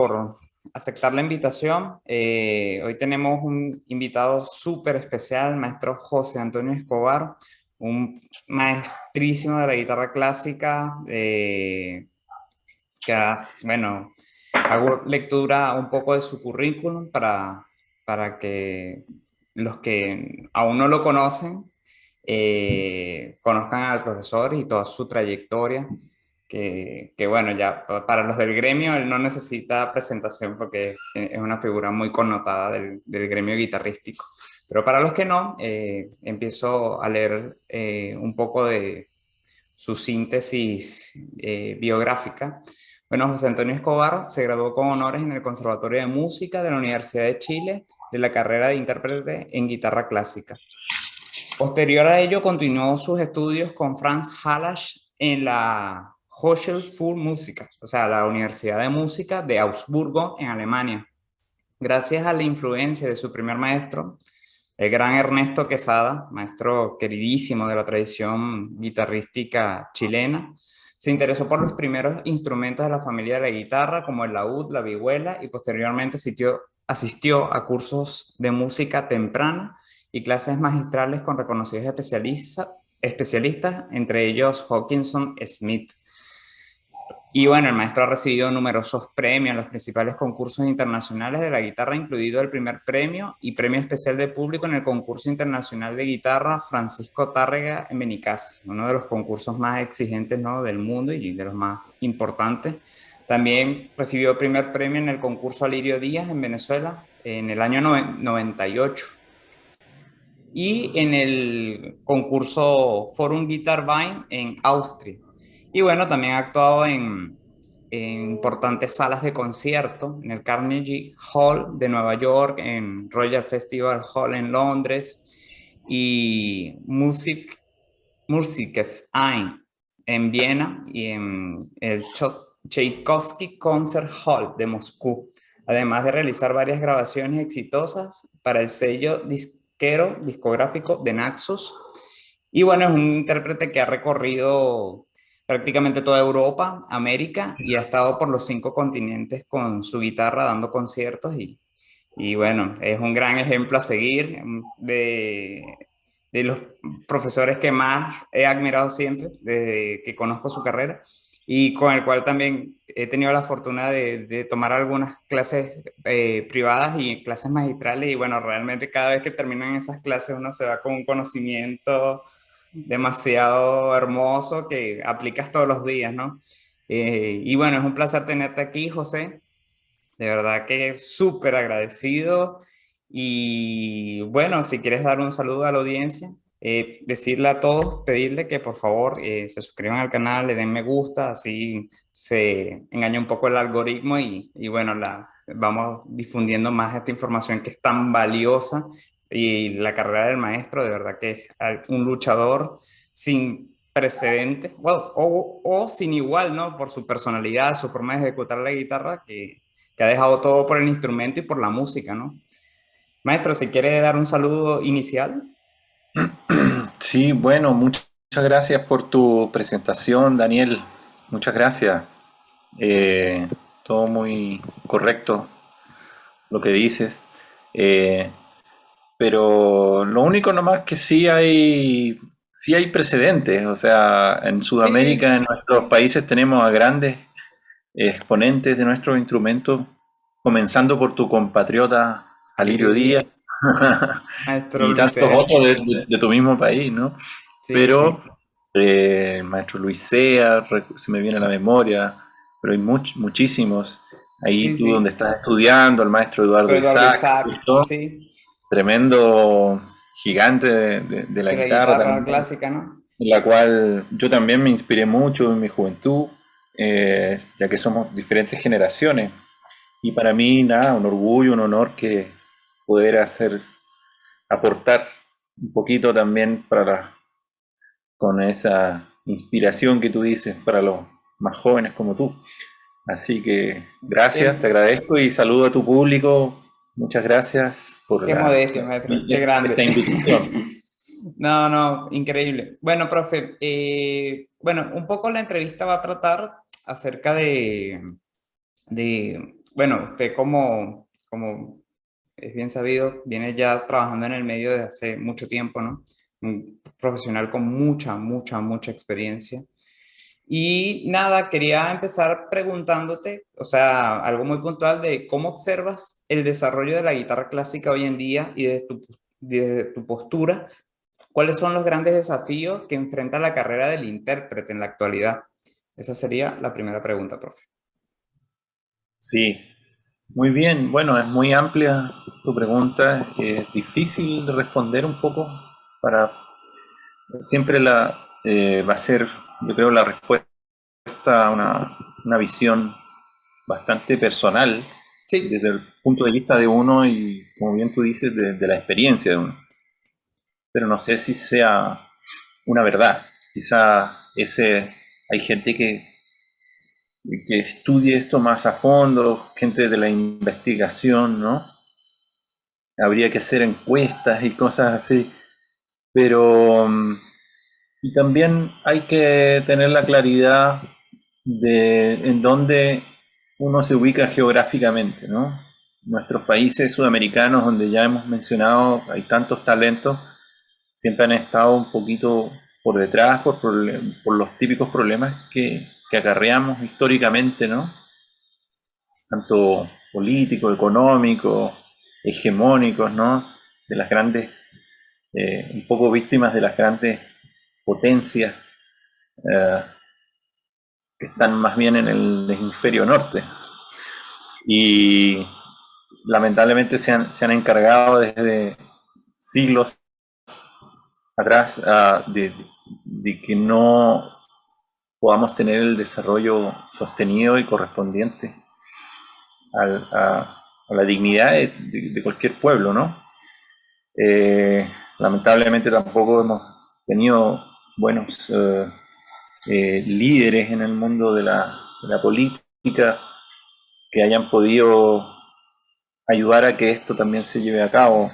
por aceptar la invitación. Hoy tenemos un invitado súper especial, el maestro José Antonio Escobar, un maestrísimo de la guitarra clásica, bueno, hago lectura un poco de su currículum para que los que aún no lo conocen conozcan al profesor y toda su trayectoria, que bueno, ya para los del gremio él no necesita presentación porque es una figura muy connotada del gremio guitarrístico. Pero para los que no, empiezo a leer un poco de su síntesis biográfica. Bueno, José Antonio Escobar se graduó con honores en el Conservatorio de Música de la Universidad de Chile de la carrera de intérprete en guitarra clásica. Posterior a ello, continuó sus estudios con Franz Halasch en la Hochschule für Musik, o sea, la Universidad de Música de Augsburgo, en Alemania. Gracias a la influencia de su primer maestro, el gran Ernesto Quesada, maestro queridísimo de la tradición guitarrística chilena, se interesó por los primeros instrumentos de la familia de la guitarra, como el laúd, la vihuela, y posteriormente asistió a cursos de música temprana y clases magistrales con reconocidos especialistas, entre ellos Hawkinson Smith. Y bueno, el maestro ha recibido numerosos premios en los principales concursos internacionales de la guitarra, incluido el primer premio y premio especial de público en el concurso internacional de guitarra Francisco Tárrega en Benicàssim, uno de los concursos más exigentes, ¿no?, del mundo y de los más importantes. También recibió el primer premio en el concurso Alirio Díaz en Venezuela en el año 98 y en el concurso Forum Guitar Wein en Austria. Y bueno, también ha actuado en importantes salas de concierto, en el Carnegie Hall de Nueva York, en Royal Festival Hall en Londres y Musikverein en Viena y en el Tchaikovsky Concert Hall de Moscú, además de realizar varias grabaciones exitosas para el sello discográfico de Naxos. Y bueno, es un intérprete que ha recorrido prácticamente toda Europa, América, y ha estado por los 5 continentes con su guitarra dando conciertos y bueno, es un gran ejemplo a seguir de los profesores que más he admirado siempre desde que conozco su carrera y con el cual también he tenido la fortuna de tomar algunas clases privadas y clases magistrales y bueno, realmente cada vez que terminan esas clases uno se va con un conocimiento demasiado hermoso que aplicas todos los días, ¿no? Y bueno, es un placer tenerte aquí, José. De verdad que súper agradecido. Y bueno, si quieres dar un saludo a la audiencia, decirle a todos, pedirle que por favor se suscriban al canal, le den me gusta, así se engaña un poco el algoritmo y bueno, vamos difundiendo más esta información que es tan valiosa y la carrera del maestro, de verdad que es un luchador sin precedentes, bueno, o sin igual, ¿no? Por su personalidad, su forma de ejecutar la guitarra, que ha dejado todo por el instrumento y por la música, ¿no? Maestro, si quiere dar un saludo inicial. Sí, bueno, muchas gracias por tu presentación, Daniel. Muchas gracias. Eh, Todo muy correcto lo que dices. Eh, pero lo único nomás que sí hay precedentes. O sea, en Sí, Sudamérica, en nuestros países tenemos a grandes exponentes de nuestros instrumentos, comenzando por tu compatriota Alirio Alirio Díaz Díaz, maestro y Luis tantos Sea. otros de tu mismo país, ¿no? Sí, Pero sí. Maestro Luis Sea, se me viene a la memoria, pero hay muchísimos. Ahí Sí, tú donde sí. estás estudiando, el maestro Eduardo Eduardo Isaac, Isaac, justo, sí. tremendo gigante de la De la guitarra guitarra también, clásica, ¿no? en la cual yo también me inspiré mucho en mi juventud, ya que somos diferentes generaciones. Y para mí, nada, un orgullo, un honor que poder aportar un poquito también con esa inspiración que tú dices para los más jóvenes como tú. Así que gracias, te Qué, agradezco y saludo a tu público. Muchas gracias por qué modestia, maestro. Qué grande. esta invitación. No, no, increíble. Bueno, profe, bueno, un poco la entrevista va a tratar acerca de bueno, usted como es bien sabido, viene ya trabajando en el medio desde hace mucho tiempo, ¿no? Un profesional con mucha experiencia. Y nada, quería empezar preguntándote, o sea, algo muy puntual de cómo observas el desarrollo de la guitarra clásica hoy en día y desde tu postura, ¿cuáles son los grandes desafíos que enfrenta la carrera del intérprete en la actualidad? Esa sería la primera pregunta, profe. Sí, muy bien. Bueno, es muy amplia tu pregunta. Es difícil de responder un poco. Para siempre va a ser, yo creo, la respuesta a una visión bastante personal Sí, desde el punto de vista de uno y, como bien tú dices, de la experiencia de uno. Pero no sé si sea una verdad. Quizá hay gente que estudie esto más a fondo, gente de la investigación, ¿no? Habría que hacer encuestas y cosas así, pero y también hay que tener la claridad de en dónde uno se ubica geográficamente, ¿no? Nuestros países sudamericanos, donde ya hemos mencionado, hay tantos talentos, siempre han estado un poquito por detrás por los típicos problemas que acarreamos históricamente, ¿no? Tanto políticos, económicos, hegemónicos, ¿no? De las grandes, un poco víctimas de las grandes potencias eh, que están más bien en el hemisferio norte. Y lamentablemente se han encargado desde siglos atrás de que no podamos tener el desarrollo sostenido y correspondiente a la dignidad de cualquier pueblo, ¿no? Lamentablemente tampoco hemos tenido buenos líderes en el mundo de la política que hayan podido ayudar a que esto también se lleve a cabo.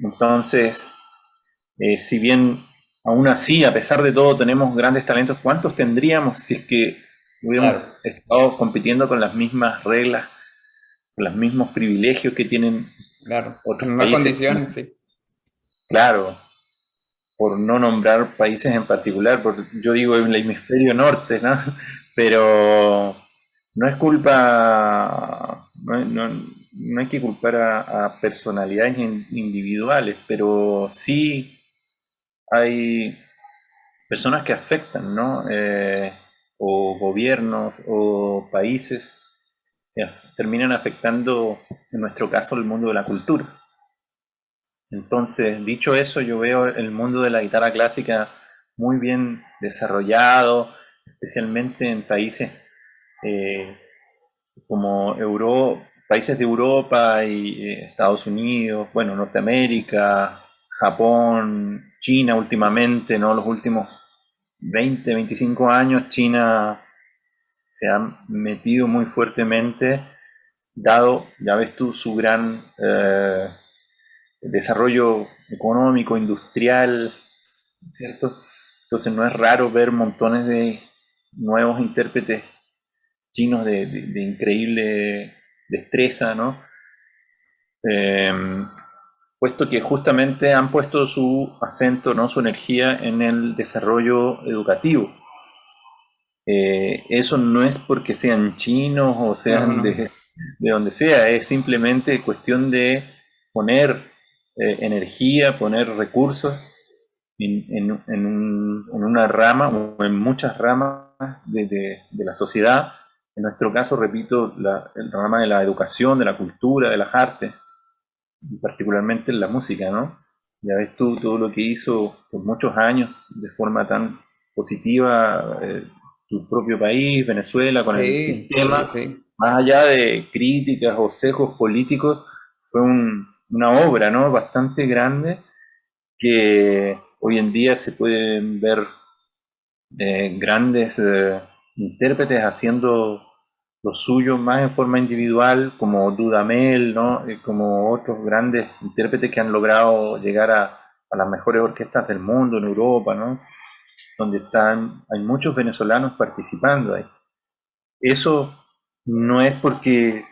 Entonces, si bien aún así, a pesar de todo, tenemos grandes talentos, ¿cuántos tendríamos si es que hubiéramos claro, estado compitiendo con las mismas reglas, con los mismos privilegios que tienen claro. otros En una países? condición, sí, Claro, por no nombrar países en particular, porque yo digo el hemisferio norte, ¿no? Pero no es culpa, no hay que culpar a personalidades individuales, pero sí hay personas que afectan, ¿no? O gobiernos o países que terminan afectando, en nuestro caso, el mundo de la cultura. Entonces, dicho eso, yo veo el mundo de la guitarra clásica muy bien desarrollado, especialmente en países eh, como países de Europa y Estados Unidos, bueno, Norteamérica, Japón, China últimamente, ¿no? Los últimos 20, 25 años, China se ha metido muy fuertemente, dado, ya ves tú, su gran desarrollo económico, industrial, ¿cierto? Entonces no es raro ver montones de nuevos intérpretes chinos de increíble destreza, ¿no? Eh, Puesto que justamente han puesto su acento, ¿no? Su energía en el desarrollo educativo. Eso no es porque sean chinos o no, sean no, de donde sea, es simplemente cuestión de poner energía, poner recursos en una rama o en muchas ramas de la sociedad. En nuestro caso, repito, el rama de la educación, de la cultura, de las artes, y particularmente en la música, ¿no? Ya ves tú todo lo que hizo por muchos años de forma tan positiva tu propio país, Venezuela, con el sí, sí, sistema, sí, más allá de críticas o sesgos políticos, fue una obra, ¿no? Bastante grande que hoy en día se pueden ver grandes intérpretes haciendo lo suyo más en forma individual, como Dudamel, ¿no? Como otros grandes intérpretes que han logrado llegar a las mejores orquestas del mundo en Europa, ¿no? Donde hay muchos venezolanos participando ahí. Eso no es porque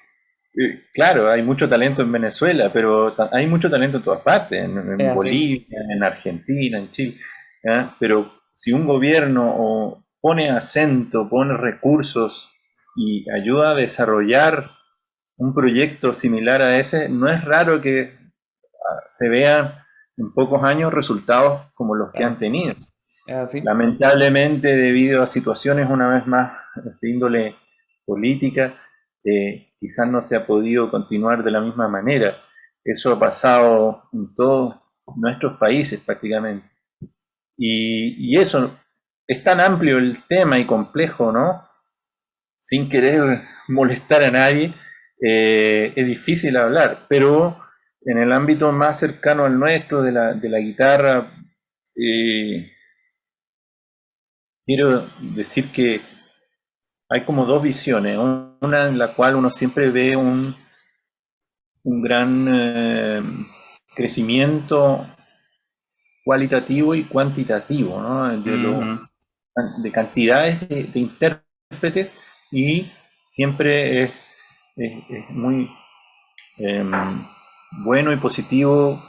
Claro, hay mucho talento en Venezuela, pero hay mucho talento en todas partes, Es en así. Bolivia, en Argentina, en Chile. ¿Ya? Pero si un gobierno pone acento, pone recursos y ayuda a desarrollar un proyecto similar a ese, no es raro que se vean en pocos años resultados como los que han Claro, tenido. es así. Lamentablemente, debido a situaciones una vez más de índole política, quizás no se ha podido continuar de la misma manera. Eso ha pasado en todos nuestros países prácticamente. Y eso, es tan amplio el tema y complejo, ¿no? Sin querer molestar a nadie, es difícil hablar, pero en el ámbito más cercano al nuestro, de la guitarra, eh, quiero decir que hay como dos visiones, una en la cual uno siempre ve un gran crecimiento cualitativo y cuantitativo, ¿no? Ujú. De cantidades de intérpretes, y siempre es muy eh, bueno y positivo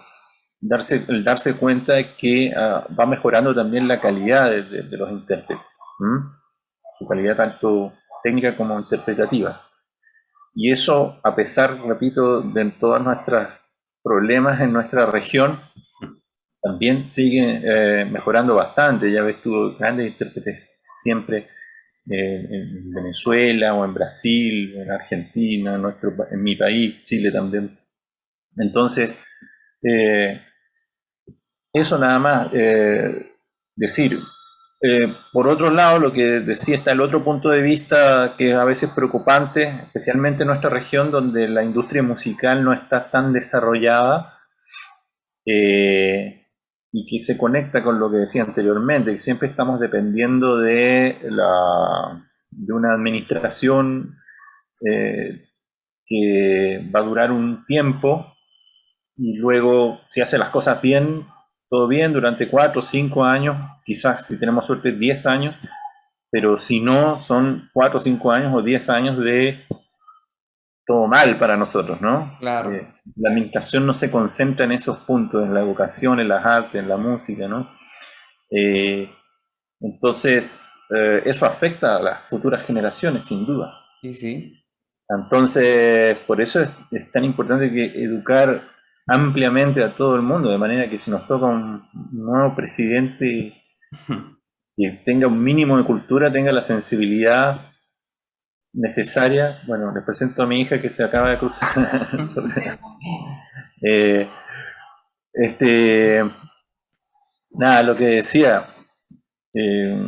el darse cuenta de que va mejorando también la calidad de los intérpretes, ¿m? Su calidad tanto técnica como interpretativa. Y eso, a pesar, repito, de todas nuestras problemas en nuestra región, también sigue mejorando bastante. Ya ves tú grandes intérpretes siempre en Venezuela o en Brasil, en Argentina, en mi país, Chile también. Entonces, eh, eso nada más decir. Por otro lado, lo que decía, está el otro punto de vista que es a veces preocupante, especialmente en nuestra región donde la industria musical no está tan desarrollada, eh, y que se conecta con lo que decía anteriormente, que siempre estamos dependiendo de una administración eh, que va a durar un tiempo, y luego si hace las cosas bien, todo bien durante 4 o 5 años, quizás si tenemos suerte 10 años, pero si no, son 4 o 5 años o 10 años de todo mal para nosotros, ¿no? Claro. La administración no se concentra en esos puntos, en la educación, en las artes, en la música, ¿no? Eh, entonces, eso afecta a las futuras generaciones, sin duda. Y sí. Entonces, por eso es tan importante que educar ampliamente a todo el mundo, de manera que si nos toca un nuevo presidente que tenga un mínimo de cultura, tenga la sensibilidad necesaria. Bueno, les presento a mi hija que se acaba de cruzar. Eh, este, nada, lo que decía, eh,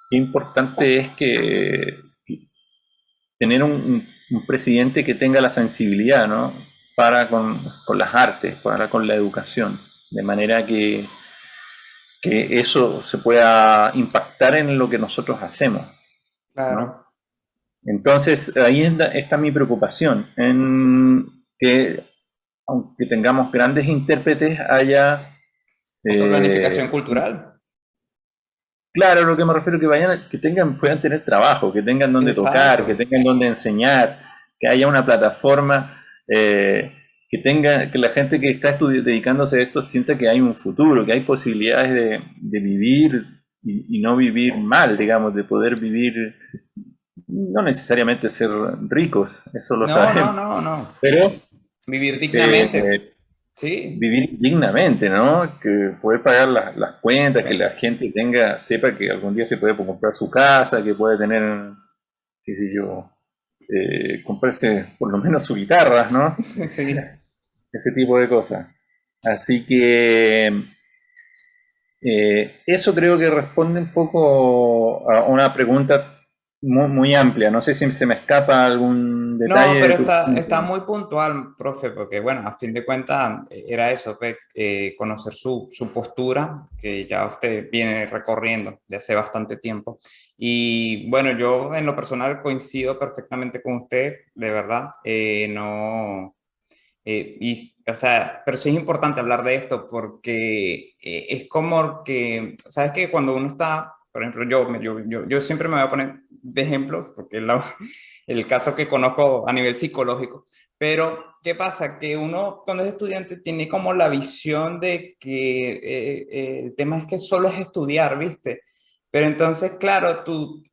qué importante es que tener un presidente que tenga la sensibilidad, ¿no? Para con las artes, para con la educación, de manera que eso se pueda impactar en lo que nosotros hacemos, ¿no? Claro. Entonces, ahí está mi preocupación, en que aunque tengamos grandes intérpretes, haya, Poca eh, planificación cultural. claro, lo que me refiero, que puedan tener trabajo, que tengan donde tocar, que Exacto. tengan donde enseñar, que haya una plataforma, que la gente que está dedicándose a esto sienta que hay un futuro, que hay posibilidades de vivir y no vivir mal, digamos, de poder vivir, no necesariamente ser ricos, eso lo No, no, sabemos, no, no. pero Vivir dignamente. eh, Sí. vivir dignamente, ¿no? Que poder pagar las cuentas, que Claro. la gente sepa que algún día se puede comprar su casa, que puede tener, qué sé yo, comprarse por lo menos su guitarra, ¿no? Sí. Ese tipo de cosas. Así que eso creo que responde un poco a una pregunta muy, muy amplia. No sé si se me escapa algún No, detalle de pero tu está pregunta. muy puntual, profe, porque bueno, a fin de cuentas era eso, pues, conocer su postura, que ya usted viene recorriendo de hace bastante tiempo. Y bueno, yo en lo personal coincido perfectamente con usted, de verdad, no, o sea, pero sí es importante hablar de esto porque es como que, ¿sabes que cuando uno está, por ejemplo, yo siempre me voy a poner de ejemplo, porque es el caso que conozco a nivel psicológico, pero ¿qué pasa? Que uno cuando es estudiante tiene como la visión de que el tema es que solo es estudiar, ¿viste? Pero entonces, claro, tú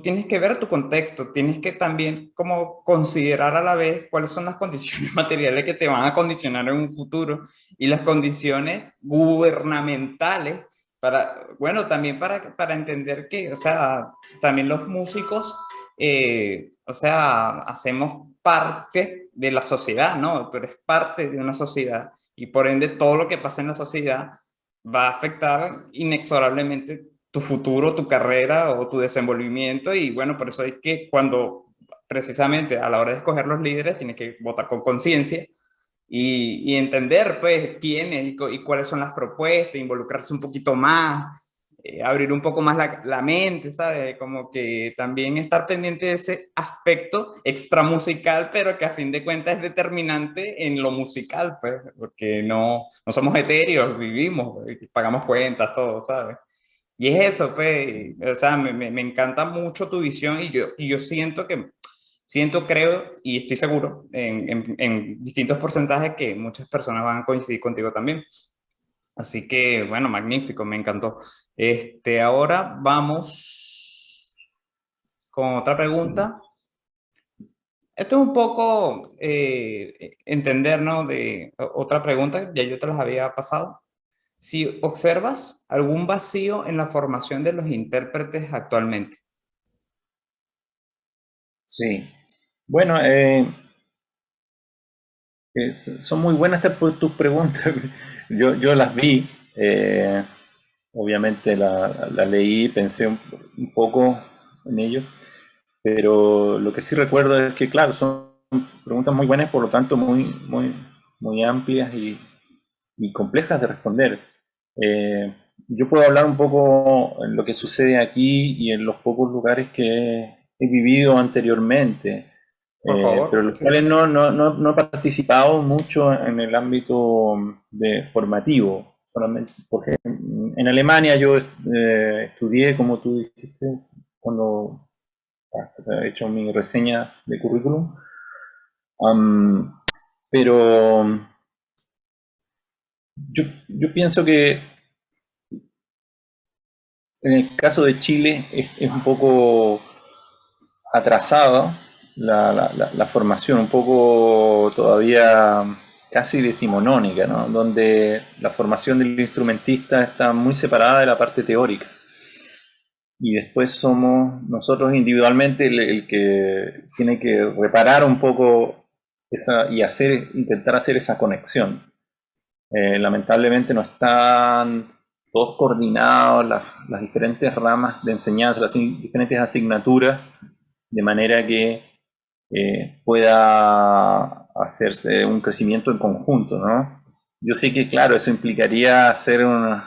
tienes que ver tu contexto, tienes que también como considerar a la vez cuáles son las condiciones materiales que te van a condicionar en un futuro y las condiciones gubernamentales para, bueno, también para entender que, o sea, también los músicos, o sea, hacemos parte de la sociedad, ¿no? Tú eres parte de una sociedad y por ende todo lo que pasa en la sociedad va a afectar inexorablemente tu futuro, tu carrera o tu desenvolvimiento y bueno, por eso es que cuando precisamente a la hora de escoger los líderes tienes que votar con conciencia y entender pues quiénes y cuáles son las propuestas, involucrarse un poquito más, abrir un poco más la mente, ¿sabes? Como que también estar pendiente de ese aspecto extramusical, pero que a fin de cuentas es determinante en lo musical, pues, porque no somos etéreos, vivimos, pagamos cuentas, todo, ¿sabes? Y es eso, pues, o sea, me encanta mucho tu visión y yo siento, creo y estoy seguro en distintos porcentajes que muchas personas van a coincidir contigo también. Así que, bueno, magnífico, me encantó. Ahora vamos con otra pregunta. Esto es un poco entender, ¿no? De otra pregunta, ya yo te las había pasado. Si observas algún vacío en la formación de los intérpretes actualmente. Sí. Bueno, son muy buenas tus preguntas. Yo las vi, obviamente la leí, pensé un poco en ello, pero lo que sí recuerdo es que, claro, son preguntas muy buenas, por lo tanto muy amplias y complejas de responder. Eh, yo puedo hablar un poco en lo que sucede aquí y en los pocos lugares que he vivido anteriormente, Por pero favor. los Sí, sí. cuales no he participado mucho en el ámbito de formativo. Solamente porque en Alemania yo estudié, como tú dijiste, cuando he hecho mi reseña de currículum. Am, pero yo pienso que en el caso de Chile es un poco atrasada la formación, un poco todavía casi decimonónica, ¿no? Donde la formación del instrumentista está muy separada de la parte teórica. Y después somos nosotros individualmente el que tiene que reparar un poco y intentar hacer esa conexión. Lamentablemente no están todos coordinados las diferentes ramas de enseñanza, las diferentes asignaturas, de manera que pueda hacerse un crecimiento en conjunto, ¿no? Yo sé que, claro, eso implicaría hacer un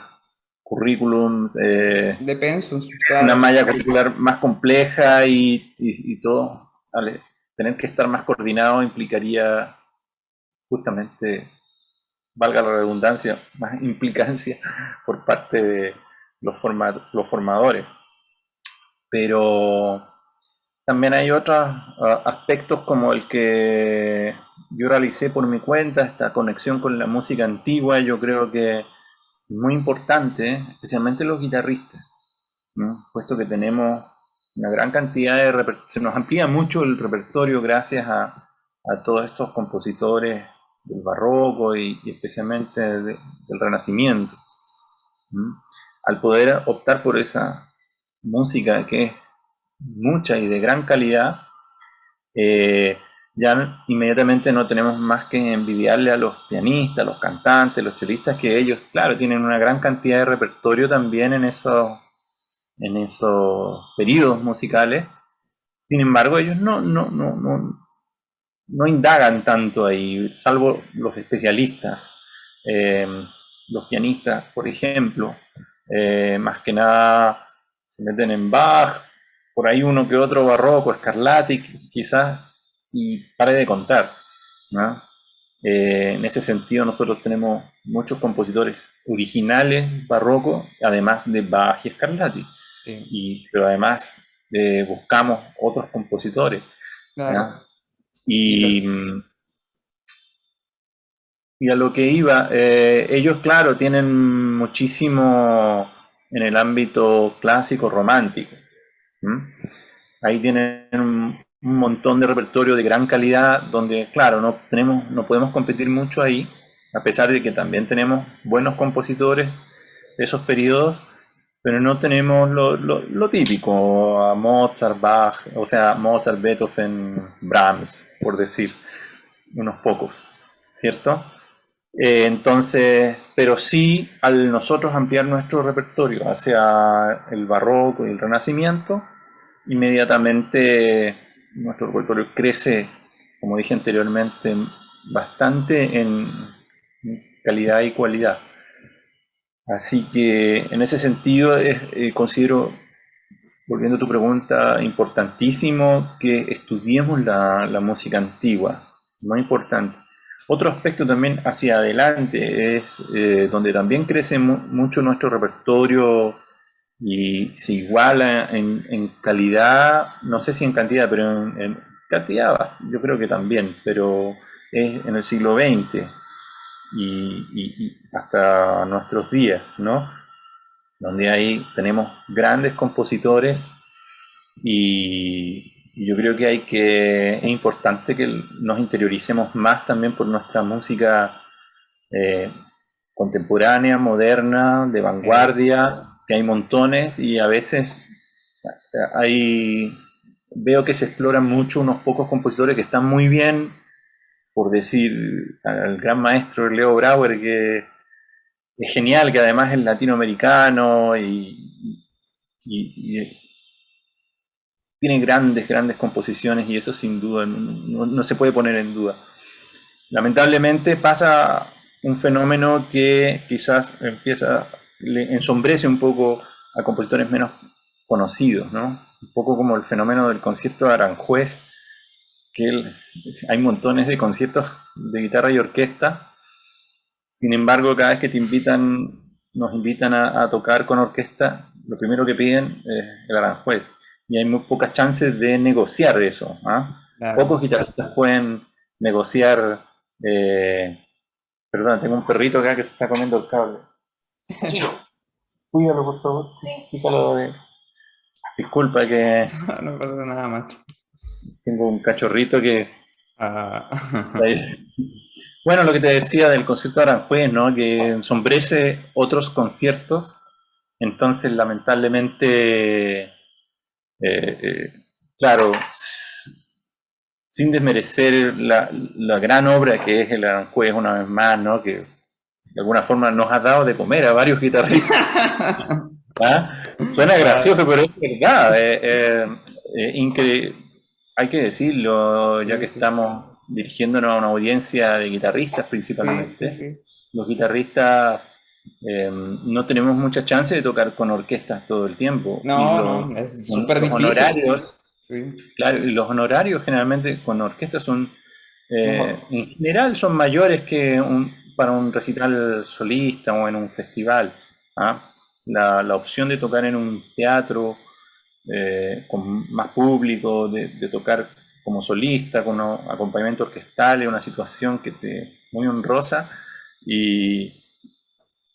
currículum, De Pensus, una claro. malla curricular más compleja y todo. Vale, tener que estar más coordinado implicaría justamente, valga la redundancia, más implicancia por parte de los formadores. Pero también hay otros aspectos como el que yo realicé por mi cuenta, esta conexión con la música antigua, yo creo que es muy importante, especialmente los guitarristas, ¿no? Puesto que tenemos una gran cantidad de se nos amplía mucho el repertorio gracias a todos estos compositores del barroco y especialmente del Renacimiento. ¿Mm? Al poder optar por esa música que es mucha y de gran calidad, eh, ya inmediatamente no tenemos más que envidiarle a los pianistas, los cantantes, los chelistas, que ellos, claro, tienen una gran cantidad de repertorio también en esos periodos musicales. Sin embargo, ellos no indagan tanto ahí, salvo los especialistas. Eh, los pianistas, por ejemplo, más que nada se meten en Bach, por ahí uno que otro barroco, Scarlatti, quizás, y pare de contar, ¿no? En ese sentido, nosotros tenemos muchos compositores originales barrocos, además de Bach y Scarlatti. Sí, pero además buscamos otros compositores. claro. ¿Ya? Y lo, Y, y a lo que iba, ellos, claro, tienen muchísimo en el ámbito clásico romántico. ¿M? Ahí tienen un montón de repertorio de gran calidad, donde, claro, no podemos competir mucho ahí, a pesar de que también tenemos buenos compositores de esos periodos, pero no tenemos lo típico, a Mozart, Bach, o sea, Mozart, Beethoven, Brahms, por decir unos pocos, ¿cierto? Entonces, pero sí, al nosotros ampliar nuestro repertorio hacia el barroco y el renacimiento, inmediatamente nuestro repertorio crece, como dije anteriormente, bastante en calidad y cualidad. Así que en ese sentido considero, volviendo a tu pregunta, importantísimo que estudiemos la música antigua, muy importante. Otro aspecto también hacia adelante es donde también crece mucho nuestro repertorio y se iguala en calidad, no sé si en cantidad, pero en cantidad yo creo que también, pero es en el siglo XX y hasta nuestros días, ¿no? Donde ahí tenemos grandes compositores y yo creo que es importante que nos interioricemos más también por nuestra música eh, contemporánea, moderna, de eso. vanguardia, que hay montones y a veces hay, veo que se exploran mucho unos pocos compositores que están muy bien, por decir al gran maestro Leo Brauer, que es genial, que además es latinoamericano y tiene grandes composiciones y eso sin duda no se puede poner en duda. Lamentablemente pasa un fenómeno que quizás le ensombrece un poco a compositores menos conocidos, ¿no? Un poco como el fenómeno del concierto de Aranjuez, que hay montones de conciertos de guitarra y orquesta. Sin embargo, cada vez que nos invitan a tocar con orquesta, lo primero que piden es el Aranjuez. Y hay muy pocas chances de negociar eso. ¿Ah? Claro. Pocos guitarristas pueden negociar. Perdón, tengo un perrito acá que se está comiendo el cable. Chilo, cuídalo por favor. Sí. Disculpa que No pasa nada, macho. tengo un cachorrito que Ah, bueno, lo que te decía del concierto de Aranjuez, ¿no? Que ensombrece otros conciertos, entonces lamentablemente, claro, sin desmerecer la gran obra que es el Aranjuez una vez más, ¿no? Que de alguna forma nos ha dado de comer a varios guitarristas. ¿Ah? Suena gracioso, claro. pero es verdad. Hay que decirlo, ya que Sí, sí, sí. estamos dirigiéndonos a una audiencia de guitarristas Sí, sí, principalmente. sí. Los guitarristas no tenemos mucha chance de tocar con orquestas todo el tiempo y No, no, es súper los difícil. honorarios, Sí. claro, y los honorarios generalmente con orquestas son, Mejor. en general son mayores que para un recital solista o en un festival. ¿Ah? La opción de tocar en un teatro con más público, de tocar como solista, con acompañamiento orquestal, es una situación muy honrosa y,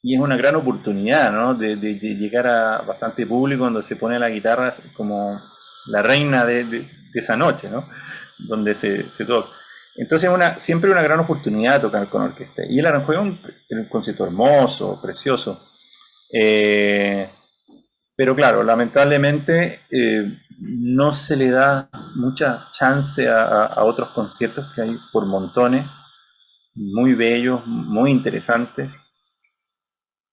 y es una gran oportunidad, ¿no? De llegar a bastante público donde se pone la guitarra como la reina de esa noche, ¿no? Donde se toca. Entonces siempre una gran oportunidad tocar con orquesta. Y el Aranjuez es un concierto hermoso, precioso. Eh, pero claro, lamentablemente no se le da mucha chance a otros conciertos que hay por montones, muy bellos, muy interesantes,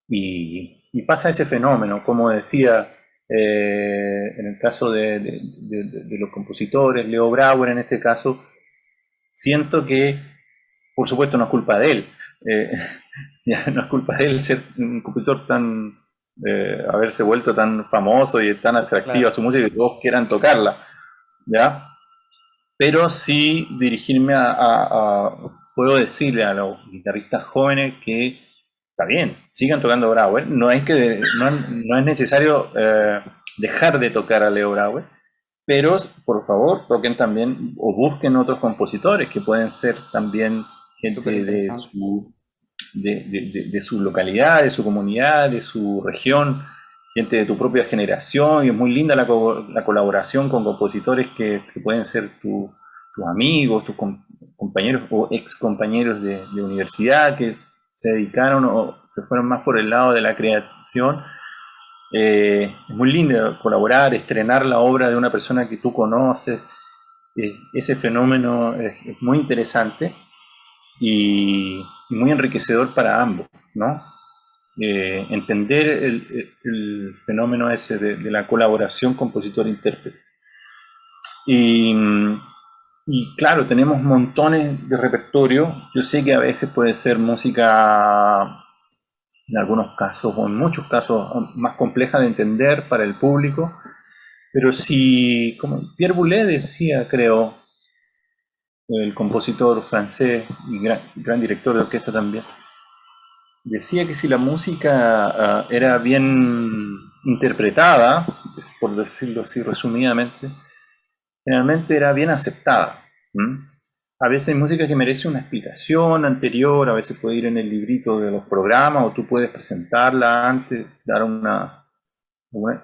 y pasa ese fenómeno, como decía en el caso de los compositores, Leo Brauer en este caso, siento que, por supuesto, no es culpa de él, eh, ya no es culpa de él ser un compositor haberse vuelto tan famoso y tan atractiva Claro. su música que todos quieran tocarla, ¿ya? Pero sí dirigirme puedo decirle a los guitarristas jóvenes que está bien, sigan tocando Brauer, no es necesario dejar de tocar a Leo Brauer, pero por favor toquen también o busquen otros compositores que pueden ser también Súper gente interesante. de su localidad, de su comunidad, de su región, gente de tu propia generación, y es muy linda la colaboración con compositores que pueden ser tus amigos, tus compañeros o ex compañeros de universidad que se dedicaron o se fueron más por el lado de la creación. Es muy lindo colaborar, estrenar la obra de una persona que tú conoces. Ese fenómeno es muy interesante y muy enriquecedor para ambos, ¿no? Entender el fenómeno ese de la colaboración compositor-intérprete. Y, y claro, tenemos montones de repertorio. Yo sé que a veces puede ser música, en algunos casos o en muchos casos, más compleja de entender para el público, pero si, como Pierre Boulez decía, creo, el compositor francés y gran director de orquesta también, decía que si la música era bien interpretada, por decirlo así resumidamente, generalmente era bien aceptada. ¿Mm? A veces hay música que merece una explicación anterior, a veces puede ir en el librito de los programas o tú puedes presentarla antes, dar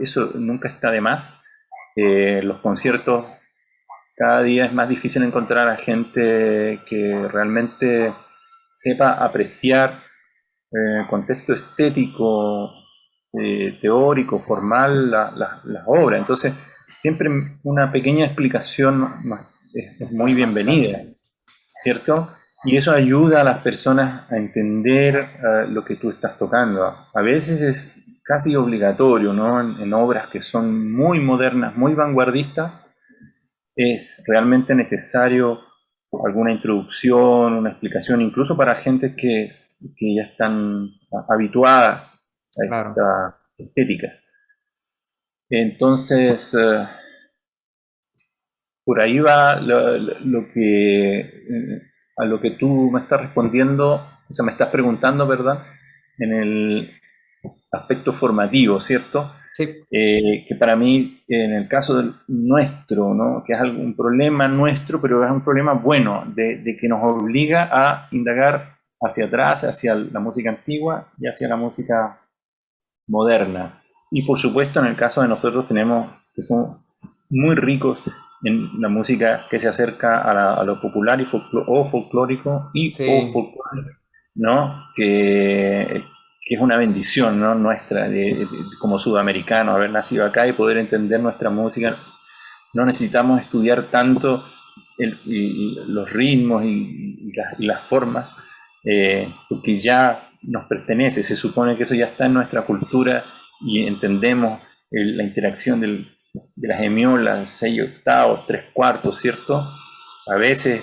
eso nunca está de más. Los conciertos, cada día es más difícil encontrar a gente que realmente sepa apreciar contexto estético, teórico, formal, las obras. Entonces, siempre una pequeña explicación es muy Está claro. bienvenida, ¿cierto? Y eso ayuda a las personas a entender lo que tú estás tocando. A veces es casi obligatorio, ¿no? En obras que son muy modernas, muy vanguardistas, es realmente necesario alguna introducción, una explicación, incluso para gente que ya están habituadas a Claro. estas estéticas. Entonces, por ahí va a lo que tú me estás respondiendo, o sea, me estás preguntando, ¿verdad? En el aspecto formativo, ¿cierto? Sí, Que para mí, en el caso nuestro, ¿no? Que es un problema nuestro, pero es un problema bueno, de que nos obliga a indagar hacia atrás, hacia la música antigua y hacia la música moderna. Y por supuesto, en el caso de nosotros tenemos que somos muy ricos en la música que se acerca a lo popular y o folclórico y o sí, folclórico, ¿no? Que es una bendición, ¿no? Nuestra, como sudamericano, haber nacido acá y poder entender nuestra música. No necesitamos estudiar tanto los ritmos y las formas, porque ya nos pertenece, se supone que eso ya está en nuestra cultura y entendemos la interacción de las hemiolas, 6/8, 3/4, ¿cierto? A veces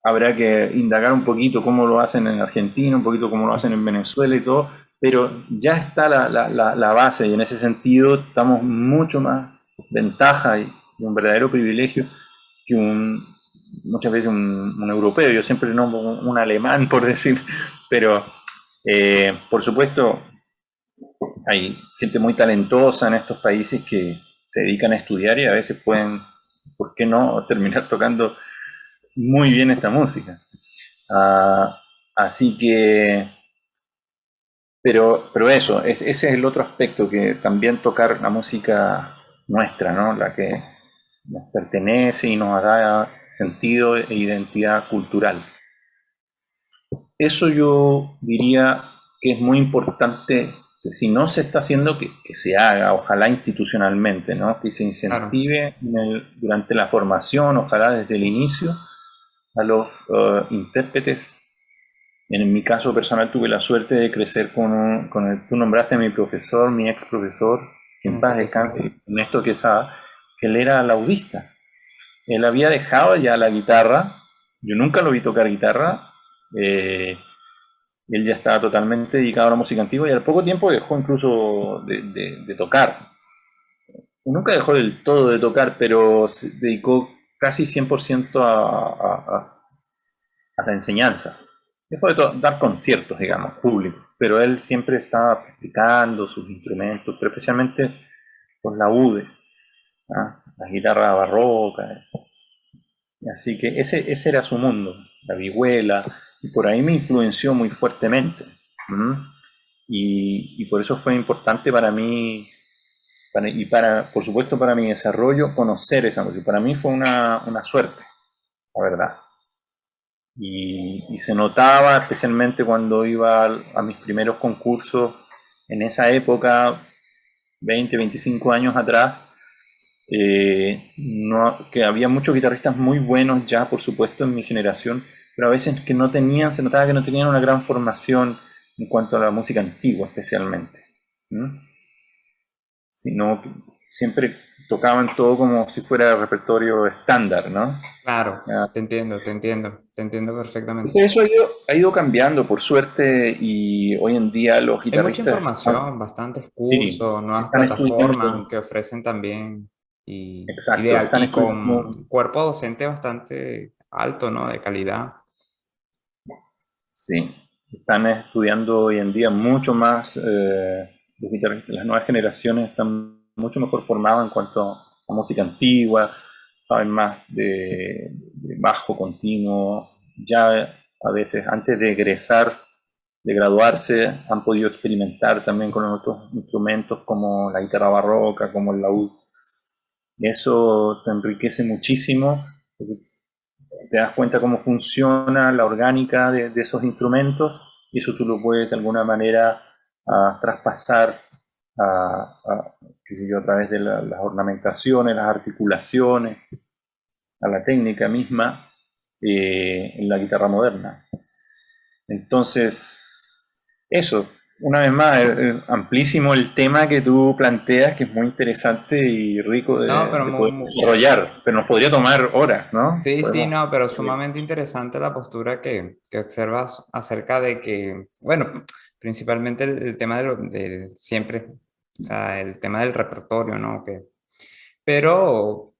habrá que indagar un poquito cómo lo hacen en Argentina, un poquito cómo lo hacen en Venezuela y todo, pero ya está la base y en ese sentido estamos mucho más ventaja y un verdadero privilegio que muchas veces un europeo, yo siempre nombro un alemán por decir, pero por supuesto hay gente muy talentosa en estos países que se dedican a estudiar y a veces pueden, ¿por qué no?, terminar tocando muy bien esta música. Ah, así que, pero eso, ese es el otro aspecto, que también tocar la música nuestra, ¿no? La que nos pertenece y nos da sentido e identidad cultural. Eso yo diría que es muy importante, que si no se está haciendo, que se haga, ojalá institucionalmente, ¿no? Que se claro. incentive durante la formación, ojalá desde el inicio, a los intérpretes. En mi caso personal tuve la suerte de crecer tú nombraste a mi profesor, mi ex profesor, que en paz Néstor Quesada. descanse, Ernesto Quesada, que él era laudista. Él había dejado ya la guitarra, yo nunca lo vi tocar guitarra, eh, él ya estaba totalmente dedicado a la música antigua y al poco tiempo dejó incluso de tocar. Nunca dejó del todo de tocar, pero se dedicó casi 100% a la enseñanza. Dejó de dar conciertos, digamos, públicos, pero él siempre estaba practicando sus instrumentos, pero especialmente los laúdes, ¿ah? La guitarra barroca. Así que ese era su mundo, la vihuela, y por ahí me influenció muy fuertemente. ¿Mm? Y por eso fue importante para mí, por supuesto para mi desarrollo, conocer esa música. Para mí fue una suerte, la verdad. Y se notaba, especialmente cuando iba a mis primeros concursos, en esa época, 20, 25 años atrás, que había muchos guitarristas muy buenos ya, por supuesto, en mi generación, pero a veces que no tenían, se notaba que no tenían una gran formación en cuanto a la música antigua, especialmente. ¿Mm? Sino que siempre tocaban todo como si fuera repertorio estándar, ¿no? Claro, Ya. te entiendo perfectamente. Eso ha ido cambiando, por suerte, y hoy en día los Hay mucha guitarristas información, bastantes sí, cursos, nuevas están plataformas estudiando, que ofrecen también exacto, están y estudiando. con cuerpo docente bastante alto, ¿no? De calidad. Sí, están estudiando hoy en día mucho más, las nuevas generaciones están mucho mejor formadas en cuanto a música antigua, saben más de bajo continuo, ya a veces antes de egresar, de graduarse, han podido experimentar también con otros instrumentos como la guitarra barroca, como el laúd. Eso te enriquece muchísimo, porque te das cuenta cómo funciona la orgánica de esos instrumentos y eso tú lo puedes de alguna manera traspasar qué sé yo, a través de las ornamentaciones, las articulaciones, a la técnica misma en la guitarra moderna. Entonces, eso, una vez más, amplísimo el tema que tú planteas, que es muy interesante y rico No, pero de poder desarrollar, pero nos podría tomar horas, ¿no? sí, sí, Podemos. no, pero sumamente interesante la postura que observas acerca de que, bueno, principalmente el tema de siempre, o sea, el tema del repertorio, ¿no?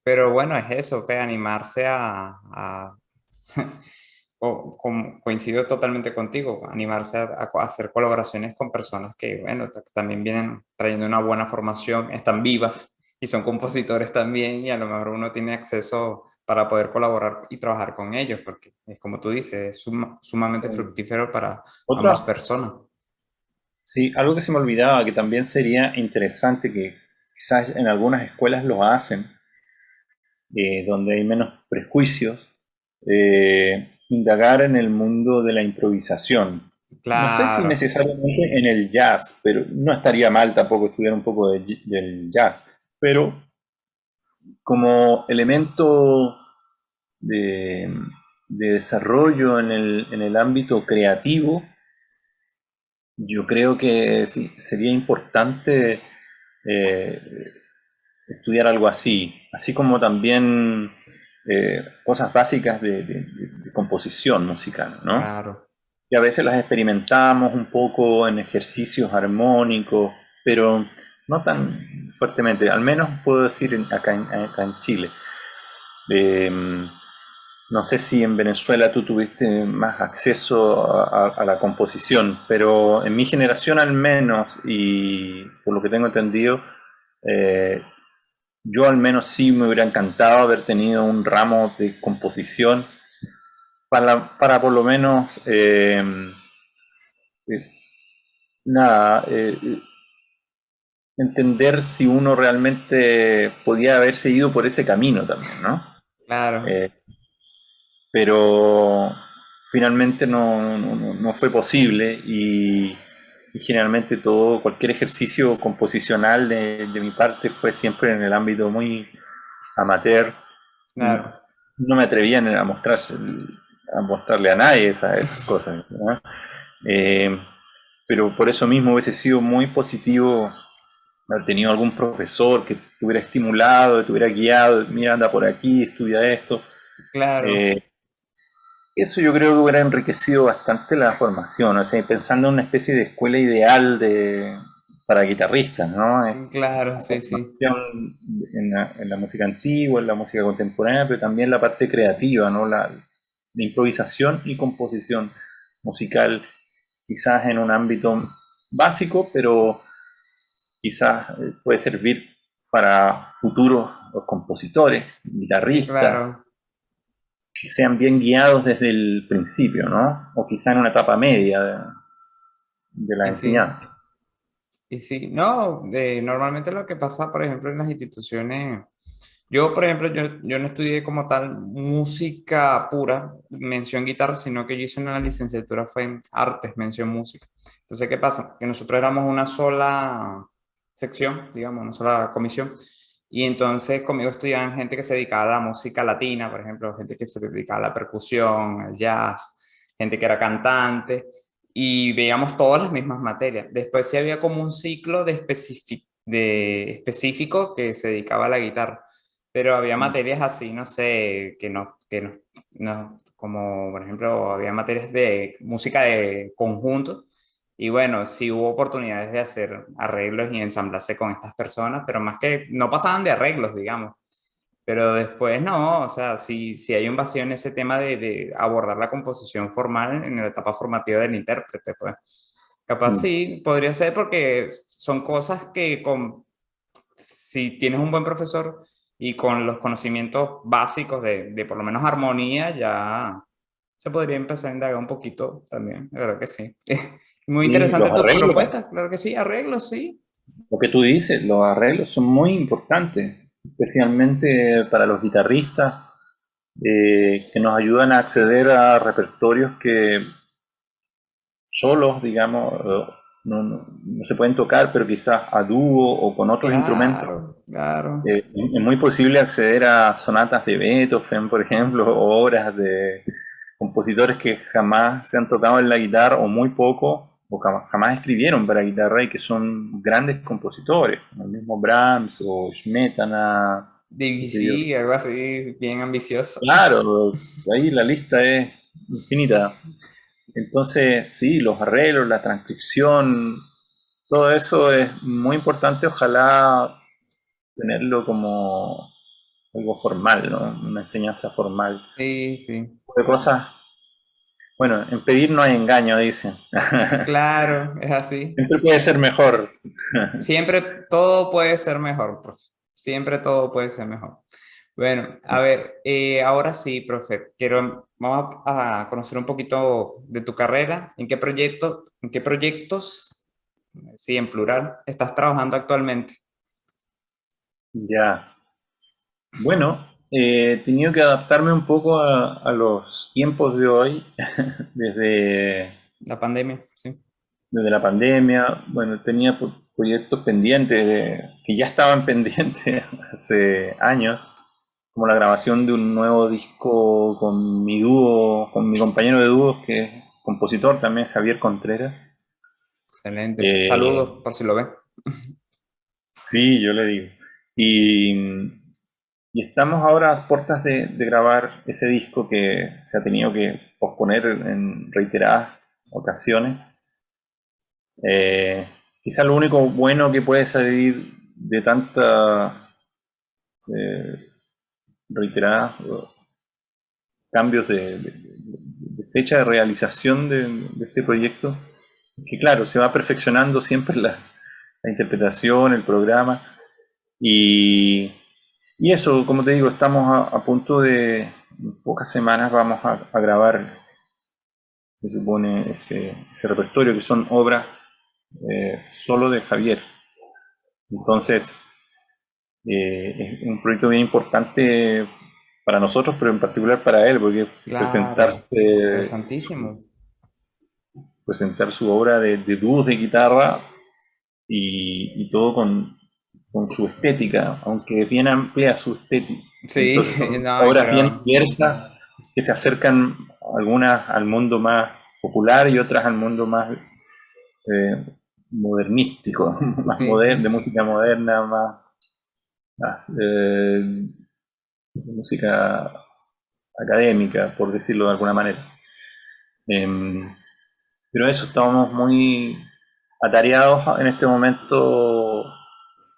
Pero bueno, es eso, que animarse coincido totalmente contigo, animarse a hacer colaboraciones con personas que, bueno, también vienen trayendo una buena formación, están vivas y son compositores también y a lo mejor uno tiene acceso para poder colaborar y trabajar con ellos, porque es como tú dices, es sumamente fructífero para ambas Otra, personas. sí, algo que se me olvidaba, que también sería interesante, que quizás en algunas escuelas lo hacen, donde hay menos prejuicios, indagar en el mundo de la improvisación. No sé si Claro, necesariamente en el jazz, pero no estaría mal tampoco estudiar un poco del jazz, pero como elemento de, de desarrollo en el ámbito creativo, yo creo que sí, sería importante eh, estudiar algo así, así como también cosas básicas de composición musical, ¿no? claro. Y a veces las experimentamos un poco en ejercicios armónicos, pero no tan fuertemente, al menos puedo decir acá en Chile. Eh, no sé si en Venezuela tú tuviste más acceso a la composición, pero en mi generación al menos, y por lo que tengo entendido, eh, yo al menos sí me hubiera encantado haber tenido un ramo de composición para por lo menos, eh, nada, entender si uno realmente podía haberse ido por ese camino también, ¿no? Claro, Eh, pero finalmente no fue posible y generalmente cualquier ejercicio composicional de mi parte fue siempre en el ámbito muy amateur. claro. No me atrevía a mostrarle a nadie esas cosas, ¿no? Eh, pero por eso mismo hubiese sido muy positivo haber tenido algún profesor que te hubiera estimulado, te hubiera guiado, mira, anda por aquí, estudia esto. Claro, Eh, Eso yo creo que hubiera enriquecido bastante la formación, o sea, pensando en una especie de escuela ideal para guitarristas, ¿no? Es claro, la sí, sí. formación en la música antigua, en la música contemporánea, pero también la parte creativa, ¿no? La improvisación y composición musical, quizás en un ámbito básico, pero quizás puede servir para futuros compositores, guitarristas, Claro, que sean bien guiados desde el principio, ¿no? O quizá en una etapa media de la y sí. enseñanza. Y sí, no, normalmente lo que pasa, por ejemplo, en las instituciones, yo, por ejemplo, yo no estudié como tal música pura, mención guitarra, sino que yo hice una licenciatura, fue en artes, mención música. Entonces, ¿qué pasa? Que nosotros éramos una sola sección, digamos, una sola comisión, y entonces conmigo estudiaban gente que se dedicaba a la música latina, por ejemplo, gente que se dedicaba a la percusión, al jazz, gente que era cantante y veíamos todas las mismas materias. Después sí había como un ciclo de específico que se dedicaba a la guitarra, pero había materias así, no sé, como por ejemplo, había materias de música de conjunto. Y bueno, sí hubo oportunidades de hacer arreglos y ensamblarse con estas personas, pero más que no pasaban de arreglos, digamos. Pero después no, o sea, si hay un vacío en ese tema de abordar la composición formal en la etapa formativa del intérprete, pues capaz Mm. sí, podría ser porque son cosas que si tienes un buen profesor y con los conocimientos básicos de por lo menos armonía, ya se podría empezar a indagar un poquito también, de verdad que sí. Muy Y interesante los tu arreglos, propuesta, claro que sí, arreglos, sí. lo que tú dices, los arreglos son muy importantes, especialmente para los guitarristas, que nos ayudan a acceder a repertorios que solos, digamos, no se pueden tocar, pero quizás a dúo o con otros instrumentos. Claro, claro. Es muy posible acceder a sonatas de Beethoven, por ejemplo, o obras de compositores que jamás se han tocado en la guitarra o muy poco, o jamás escribieron para guitarra y que son grandes compositores, como el mismo Brahms o Smetana, qué sé yo. DBC, algo así, bien ambicioso. Claro, ahí la lista es infinita. Entonces, sí, los arreglos, la transcripción, todo eso es muy importante. Ojalá tenerlo como algo formal, ¿no? Una enseñanza formal. Sí, sí. De cosas, bueno, en pedir no hay engaño, dicen. Claro, es así. Siempre puede ser mejor. Siempre todo puede ser mejor, profe. Siempre todo puede ser mejor. Bueno, a ver, ahora sí, profe, vamos a conocer un poquito de tu carrera. En qué proyectos, sí, en plural, estás trabajando actualmente? Ya. Bueno, he tenido que adaptarme un poco a los tiempos de hoy, desde, La pandemia, sí. desde la pandemia. Bueno, tenía proyectos pendientes que ya estaban pendientes hace años, como la grabación de un nuevo disco con mi dúo, con mi compañero de dúos, que es compositor también, Javier Contreras. Excelente. Eh, Saludos, por si lo ven. sí, yo le digo. Y, y estamos ahora a puertas de grabar ese disco que se ha tenido que posponer en reiteradas ocasiones. Eh, Quizá lo único bueno que puede salir de tanta eh, reiteradas cambios de fecha de realización de este proyecto, que claro, se va perfeccionando siempre la interpretación, el programa, y, y eso, como te digo, estamos a punto de, en pocas semanas vamos a grabar, se supone, ese repertorio, que son obras solo de Javier. Entonces, es un proyecto bien importante para nosotros, pero en particular para él, porque Claro, interesantísimo. presentar su obra de dúos de guitarra y todo con su estética, aunque es bien amplia su estética. Sí, Entonces son no, obras bien pero diversas que se acercan algunas al mundo más popular y otras al mundo más modernístico, más sí. de música moderna, más de música académica, por decirlo de alguna manera. Em, pero eso, estábamos muy atareados en este momento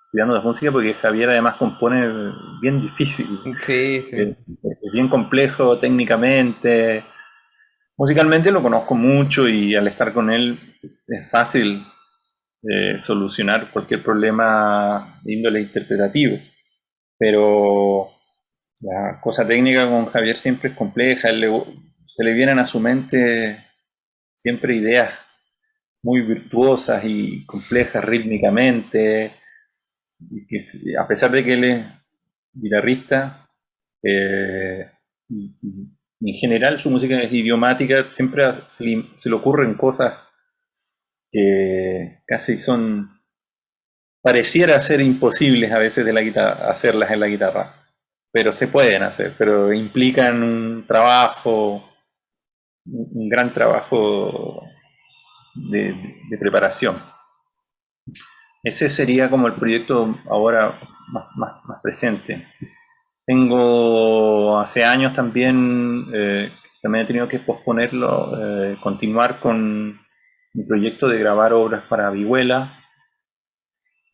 estudiando la música porque Javier además compone bien difícil, Sí, sí. es bien complejo técnicamente. Musicalmente lo conozco mucho y al estar con él es fácil solucionar cualquier problema de índole interpretativo. Pero la cosa técnica con Javier siempre es compleja, se le vienen a su mente siempre ideas muy virtuosas y complejas rítmicamente, y que a pesar de que él es guitarrista, y en general su música es idiomática, siempre se le ocurren cosas que casi pareciera ser imposibles a veces de la guitarra, hacerlas en la guitarra, pero se pueden hacer, pero implican un trabajo, un gran trabajo de preparación. Ese sería como el proyecto ahora más presente. Tengo hace años también he tenido que posponerlo, continuar con mi proyecto de grabar obras para vihuela,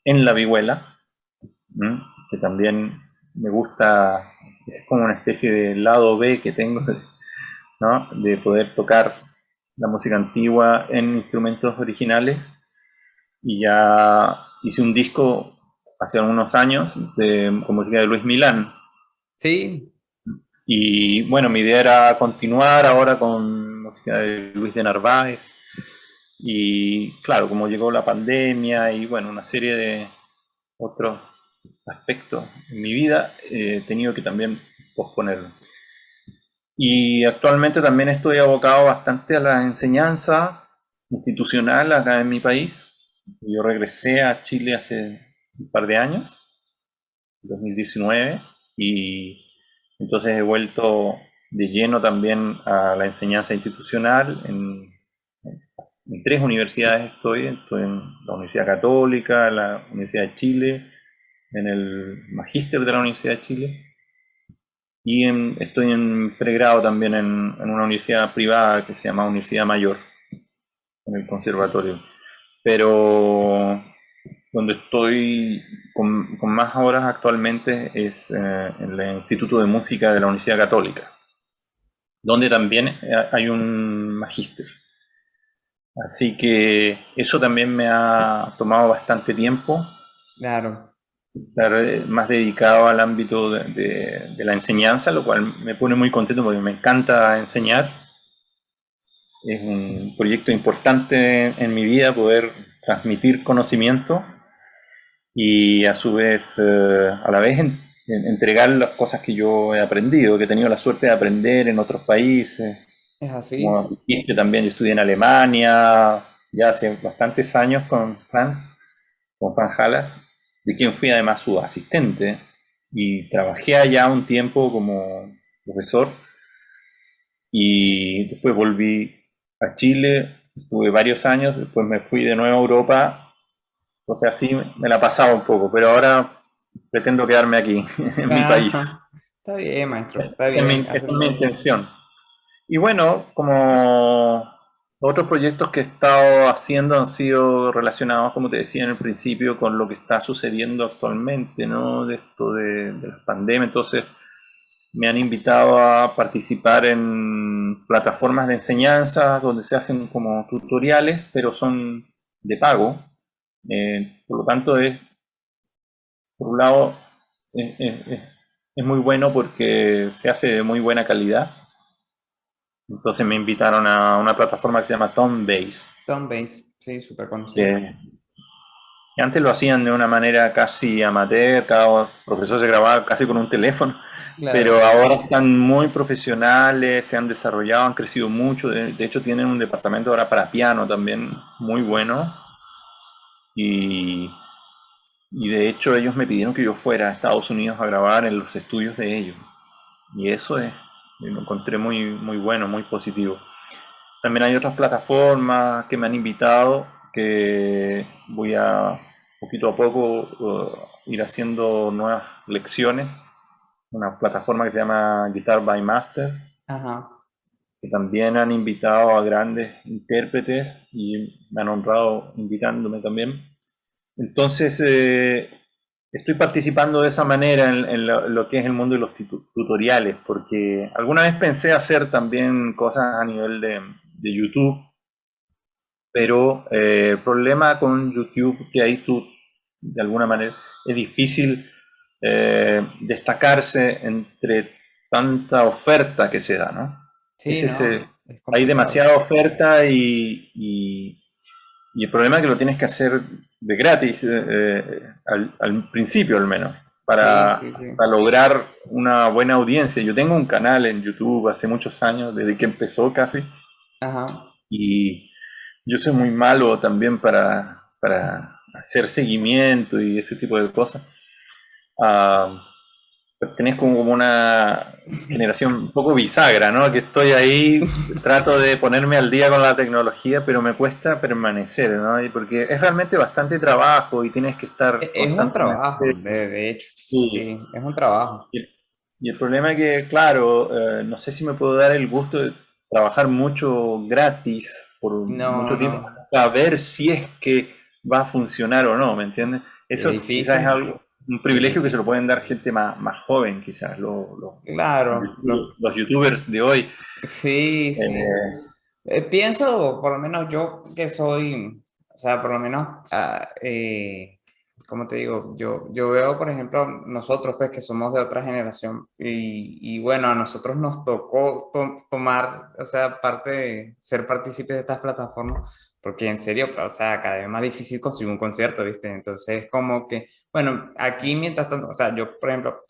en la vihuela, que también me gusta, es como una especie de lado B que tengo, ¿no? De poder tocar la música antigua en instrumentos originales. Y ya hice un disco hace algunos años con música de Luis Milán. Sí, Y bueno, mi idea era continuar ahora con música de Luis de Narváez. Y claro, como llegó la pandemia y bueno, una serie de otros aspectos en mi vida, he tenido que también posponerlo. Y actualmente también estoy abocado bastante a la enseñanza institucional acá en mi país. Yo regresé a Chile hace un par de años, 2019, y entonces he vuelto de lleno también a la enseñanza institucional. En tres universidades estoy en la Universidad Católica, la Universidad de Chile, en el Magíster de la Universidad de Chile, y estoy en pregrado también en una universidad privada que se llama Universidad Mayor, en el conservatorio. Pero donde estoy con más horas actualmente es en el Instituto de Música de la Universidad Católica, donde también hay un magíster. Así que eso también me ha tomado bastante tiempo, claro. estar más dedicado al ámbito de la enseñanza, lo cual me pone muy contento porque me encanta enseñar. Es un proyecto importante en mi vida poder transmitir conocimiento y a su vez, a la vez, entregar las cosas que yo he aprendido, que he tenido la suerte de aprender en otros países. Es así. Como dijiste también, yo estudié en Alemania ya hace bastantes años con Franz Halas, de quien fui además su asistente, y trabajé allá un tiempo como profesor, y después volví a Chile, estuve varios años, después me fui de nuevo a Europa. Entonces así me la pasaba un poco, pero ahora pretendo quedarme aquí, en mi país. Ajá. Está bien, maestro, está Esa bien. es mi intención. Y bueno, como otros proyectos que he estado haciendo han sido relacionados, como te decía en el principio, con lo que está sucediendo actualmente, ¿no? De esto de la pandemia. Entonces me han invitado a participar en plataformas de enseñanza donde se hacen como tutoriales, pero son de pago. Por lo tanto, por un lado, es, es muy bueno porque se hace de muy buena calidad. Entonces me invitaron a una plataforma que se llama Tonebase, Stone Base, sí, súper conocido. que, que antes lo hacían de una manera casi amateur, cada profesor se grababa casi con un teléfono, Claro. pero ahora están muy profesionales, se han desarrollado, han crecido mucho. De hecho tienen un departamento ahora para piano también muy bueno, y, y de hecho ellos me pidieron que yo fuera a Estados Unidos a grabar en los estudios de ellos. Y eso lo encontré muy bueno, muy positivo. También hay otras plataformas que me han invitado que voy a poquito a poco ir haciendo nuevas lecciones. Una plataforma que se llama Guitar by Master, Ajá. que también han invitado a grandes intérpretes y me han honrado invitándome también. Entonces, estoy participando de esa manera en lo que es el mundo de los tutoriales, porque alguna vez pensé hacer también cosas a nivel de YouTube, pero el problema con YouTube que ahí tú, de alguna manera, es difícil destacarse entre tanta oferta que se da, ¿no? Sí, no, es Hay complicado. demasiada oferta y el problema es que lo tienes que hacer de gratis, al principio al menos, Sí, sí, para sí. lograr una buena audiencia. Yo tengo un canal en YouTube hace muchos años, desde que empezó casi, Ajá. y yo soy muy malo también para hacer seguimiento y ese tipo de cosas. Ah, tenés como una generación un poco bisagra, ¿no? Que estoy ahí, trato de ponerme al día con la tecnología, pero me cuesta permanecer, ¿no? Y porque es realmente bastante trabajo y tienes que estar Es un constantemente. trabajo, de hecho, Y, sí, es un trabajo. y el problema es que, claro, no sé si me puedo dar el gusto de trabajar mucho gratis por No, mucho tiempo no, a ver si es que va a funcionar o no, ¿me entiendes? es Eso quizás es difícil, algo, un es privilegio que se lo difícil. pueden dar gente más joven, quizás, Claro, los youtubers de hoy. sí, sí. Eh, Pienso, por lo menos yo que soy, o sea, por lo menos, ¿cómo te digo? Yo veo, por ejemplo, nosotros, pues, que somos de otra generación, y bueno, a nosotros nos tocó tomar, o sea, parte de ser partícipes de estas plataformas, porque en serio, o sea, cada vez más difícil conseguir un concierto, ¿viste? Entonces, como que, bueno, aquí mientras tanto, o sea, yo, por ejemplo,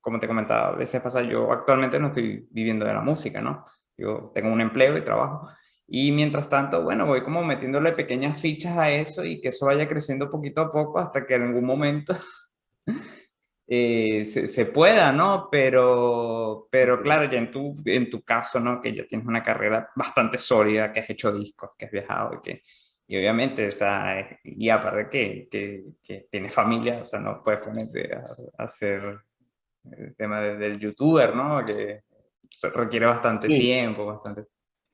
como te comentaba a veces pasa, yo actualmente no estoy viviendo de la música, ¿no? Yo tengo un empleo y trabajo. Y mientras tanto, bueno, voy como metiéndole pequeñas fichas a eso y que eso vaya creciendo poquito a poco hasta que en algún momento se pueda, ¿no? Pero claro, ya en tu caso, ¿no? Que ya tienes una carrera bastante sólida, que has hecho discos, que has viajado y obviamente, o sea, y aparte que tienes familia, o sea, no puedes ponerte a hacer el tema del youtuber, ¿no? Que requiere bastante sí, tiempo, bastante...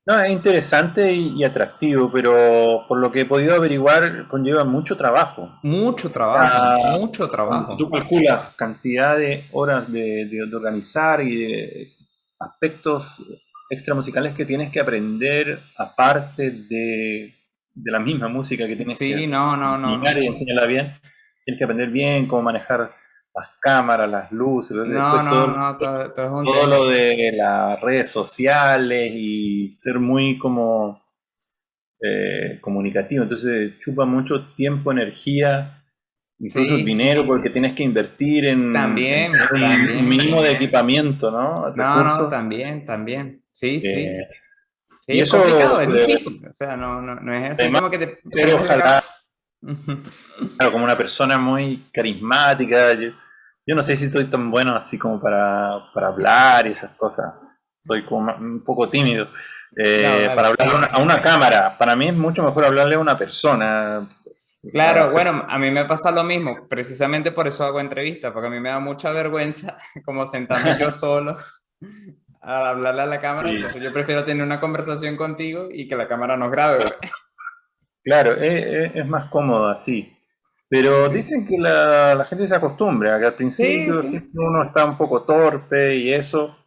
no, es interesante y atractivo, pero por lo que he podido averiguar, conlleva mucho trabajo. Mucho O sea, trabajo, mucho cuando tú trabajo. calculas cantidad de horas de organizar y de aspectos extramusicales que tienes que aprender, aparte de la misma música que tienes que Sí, no, no, no, enseñar no. y enseñarla bien, tienes que aprender bien cómo manejar las cámaras, las luces, No, después no, no, todo es un todo tema. lo de las redes sociales y ser muy como comunicativo. Entonces chupa mucho tiempo, energía, incluso Sí, sí, dinero, sí. porque tienes que invertir en También, un también. mínimo de equipamiento, ¿no? No, no, Recursos. también, también. Sí, sí. eh, Sí, y es eso complicado, es difícil. O sea, no, no, no es así además como que te ser prendes la ojalá cámara. claro, como una persona muy carismática. Yo no sé si estoy tan bueno así como para hablar y esas cosas. Soy como un poco tímido. No, Para vale. hablar a una cámara, para mí es mucho mejor hablarle a una persona. Para Claro, hacer, bueno, a mí me pasa lo mismo, precisamente por eso hago entrevistas, porque a mí me da mucha vergüenza como sentarme yo solo a hablarle a la cámara, sí, entonces yo prefiero tener una conversación contigo y que la cámara nos grabe, pues. claro, es más cómodo así. Pero Sí, dicen que la gente se acostumbra, que al sí, principio sí. siempre uno está un poco torpe y eso,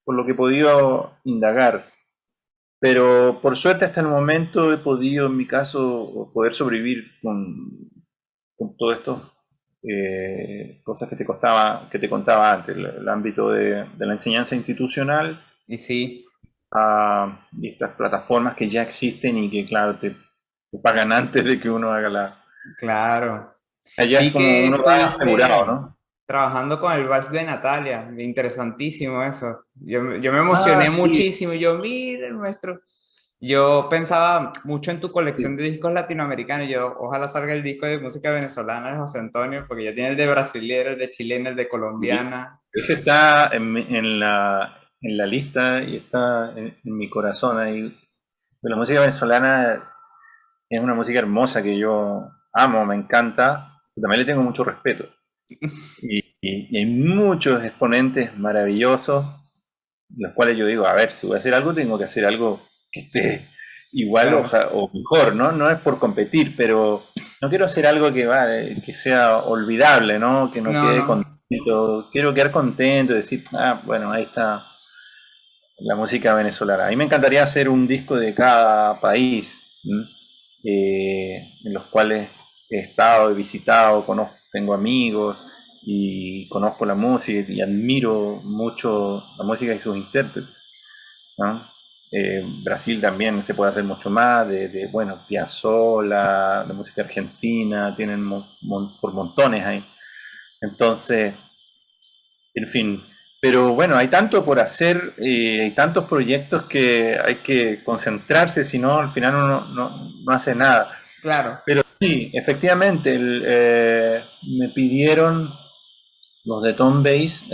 por lo que he podido indagar. Pero por suerte hasta el momento he podido, en mi caso, poder sobrevivir con todo esto, cosas que te contaba antes, el ámbito de la enseñanza institucional Y sí, y estas plataformas que ya existen y que, claro, te pagan antes de que uno haga la... claro. Allá es Vi como que uno va asegurado, estuviste ¿no? trabajando con el vals de Natalia, interesantísimo eso. Yo me Ah, emocioné sí, muchísimo, yo, mira el nuestro. Yo pensaba mucho en tu colección sí. de discos latinoamericanos. Yo, ojalá salga el disco de música venezolana de José Antonio, porque ya tiene el de brasilero, el de chilena, el de Y colombiana. ese está en la lista y está en mi corazón ahí. La música venezolana es una música hermosa que yo amo, me encanta, pero también le tengo mucho respeto. Y hay muchos exponentes maravillosos, los cuales yo digo, a ver, si voy a hacer algo, tengo que hacer algo que esté igual Claro. o mejor, ¿no? No es por competir, pero no quiero hacer algo que sea olvidable, ¿no? Que no No, quede no. contento. Quiero quedar contento y decir, ah, bueno, ahí está la música venezolana. A mí me encantaría hacer un disco de cada país. ¿M? en los cuales he estado, he visitado, conozco, tengo amigos y conozco la música y admiro mucho la música y sus intérpretes, ¿no? Brasil también se puede hacer mucho más, bueno, Piazzolla, la música argentina, tienen por montones ahí. Entonces, en fin, pero bueno, hay tanto por hacer, hay tantos proyectos que hay que concentrarse, si no, al final uno no hace nada. Claro. Pero sí, efectivamente, me pidieron los de Tom Base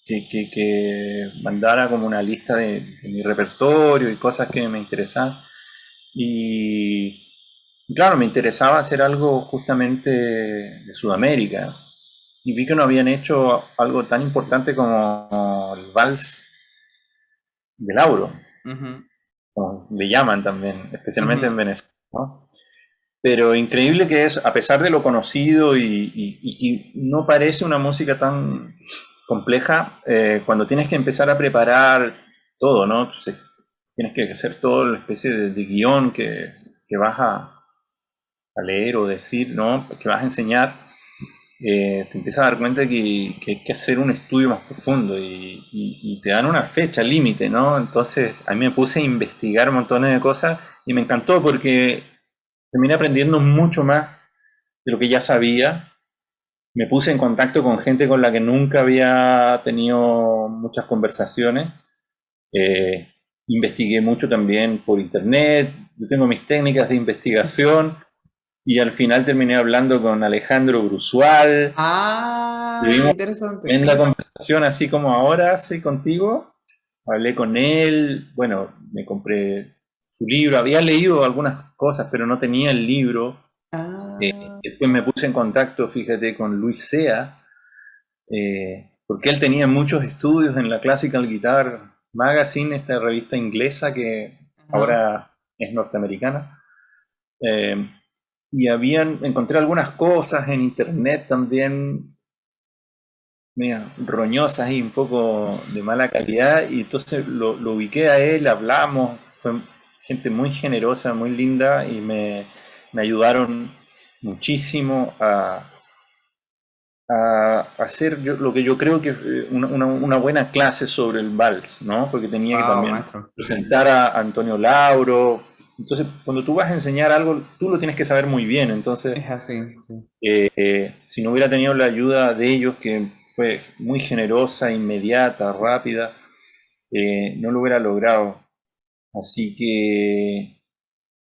que mandara como una lista de mi repertorio y cosas que me interesaban. Y claro, me interesaba hacer algo justamente de Sudamérica. Y vi que no habían hecho algo tan importante como el vals del Lauro, Ujú, como le llaman también, especialmente en ujú. Venezuela, ¿no? Pero increíble que es, a pesar de lo conocido y que no parece una música tan compleja, cuando tienes que empezar a preparar todo, ¿no? Entonces, tienes que hacer toda la especie de guión que vas a leer o decir, ¿no? Que vas a enseñar, te empiezas a dar cuenta que hay que hacer un estudio más profundo y te dan una fecha límite, ¿no? Entonces a mí me puse a investigar montones de cosas y me encantó porque terminé aprendiendo mucho más de lo que ya sabía. Me puse en contacto con gente con la que nunca había tenido muchas conversaciones. Eh, Investigué mucho también por internet. Yo tengo mis técnicas de investigación y al final terminé hablando con Alejandro Brusual. Ah, qué Tuvimos interesante. en la conversación así como ahora estoy contigo. Hablé con él, bueno, me compré su libro, había leído algunas cosas, pero no tenía el libro. Ah, Después me puse en contacto, fíjate, con Luis Sea, porque él tenía muchos estudios en la Classical Guitar Magazine, esta revista inglesa que ajá. ahora es norteamericana. Eh, y encontré algunas cosas en internet también medio roñosas y un poco de mala calidad, y entonces lo ubiqué a él, hablamos, fue gente muy generosa, muy linda, y me ayudaron muchísimo a hacer lo que yo creo que es una buena clase sobre el vals, ¿no? Porque tenía que Wow, también maestro. presentar a Antonio Lauro. Entonces, cuando tú vas a enseñar algo, tú lo tienes que saber muy bien. Entonces, Es así. Sí. si no hubiera tenido la ayuda de ellos, que fue muy generosa, inmediata, rápida, no lo hubiera logrado. Así que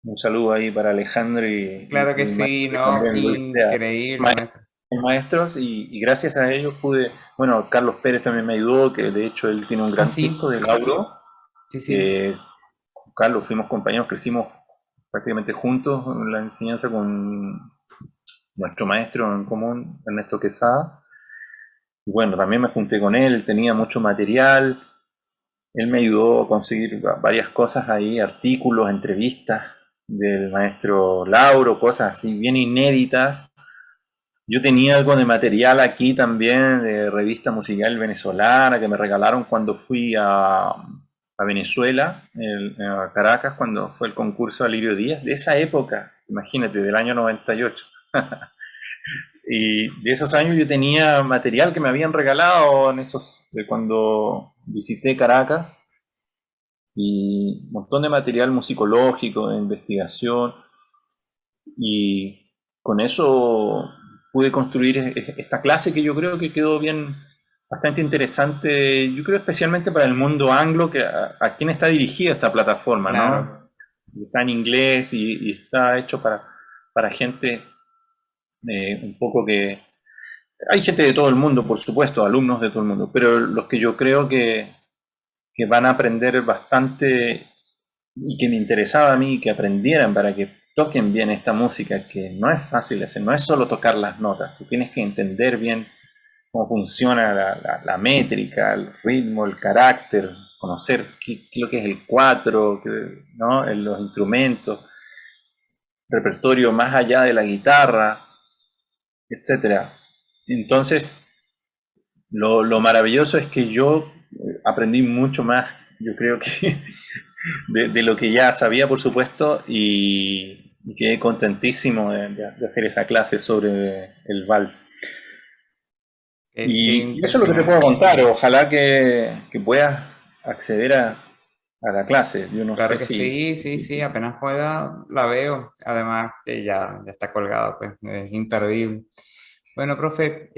un saludo ahí para Alejandro Claro y que el sí, maestro no, también, Luis Sea. increíble, maestro. Maestros y gracias a ellos pude, bueno, Carlos Pérez también me ayudó, que de hecho él tiene un Ah, gran disco sí, de Lauro. sí, sí. Carlos, fuimos compañeros, crecimos prácticamente juntos en la enseñanza con nuestro maestro en común, Ernesto Quesada. Y bueno, también me junté con él, tenía mucho material, él me ayudó a conseguir varias cosas ahí, artículos, entrevistas del maestro Lauro, cosas así bien inéditas. Yo tenía algo de material aquí también, de revista musical venezolana, que me regalaron cuando fui a Venezuela, a Caracas, cuando fue el concurso de Alirio Díaz, de esa época, imagínate, del año 98. Y de esos años yo tenía material que me habían regalado de cuando visité Caracas, y un montón de material musicológico, de investigación, y con eso pude construir esta clase que yo creo que quedó bien, bastante interesante, yo creo especialmente para el mundo anglo, que a quien está dirigida esta plataforma, ¿no? Claro. Está en inglés y está hecho para gente un poco que... Hay gente de todo el mundo, por supuesto, alumnos de todo el mundo, pero los que yo creo que van a aprender bastante y que me interesaba a mí que aprendieran para que toquen bien esta música, que no es fácil de hacer, no es solo tocar las notas, tú tienes que entender bien cómo funciona la métrica, el ritmo, el carácter, conocer qué es lo que es el cuatro, ¿no? Los instrumentos, repertorio más allá de la guitarra, etcétera. Entonces, lo maravilloso es que yo aprendí mucho más, yo creo que de lo que ya sabía, por supuesto, y quedé contentísimo de hacer esa clase sobre el vals. Qué Y eso es lo que te puedo impresionante. contar. Ojalá que puedas acceder a la clase. Yo no Claro sé que si... sí, sí, sí, apenas pueda la veo. Además que ya está colgada, pues es imperdible. Bueno, profe,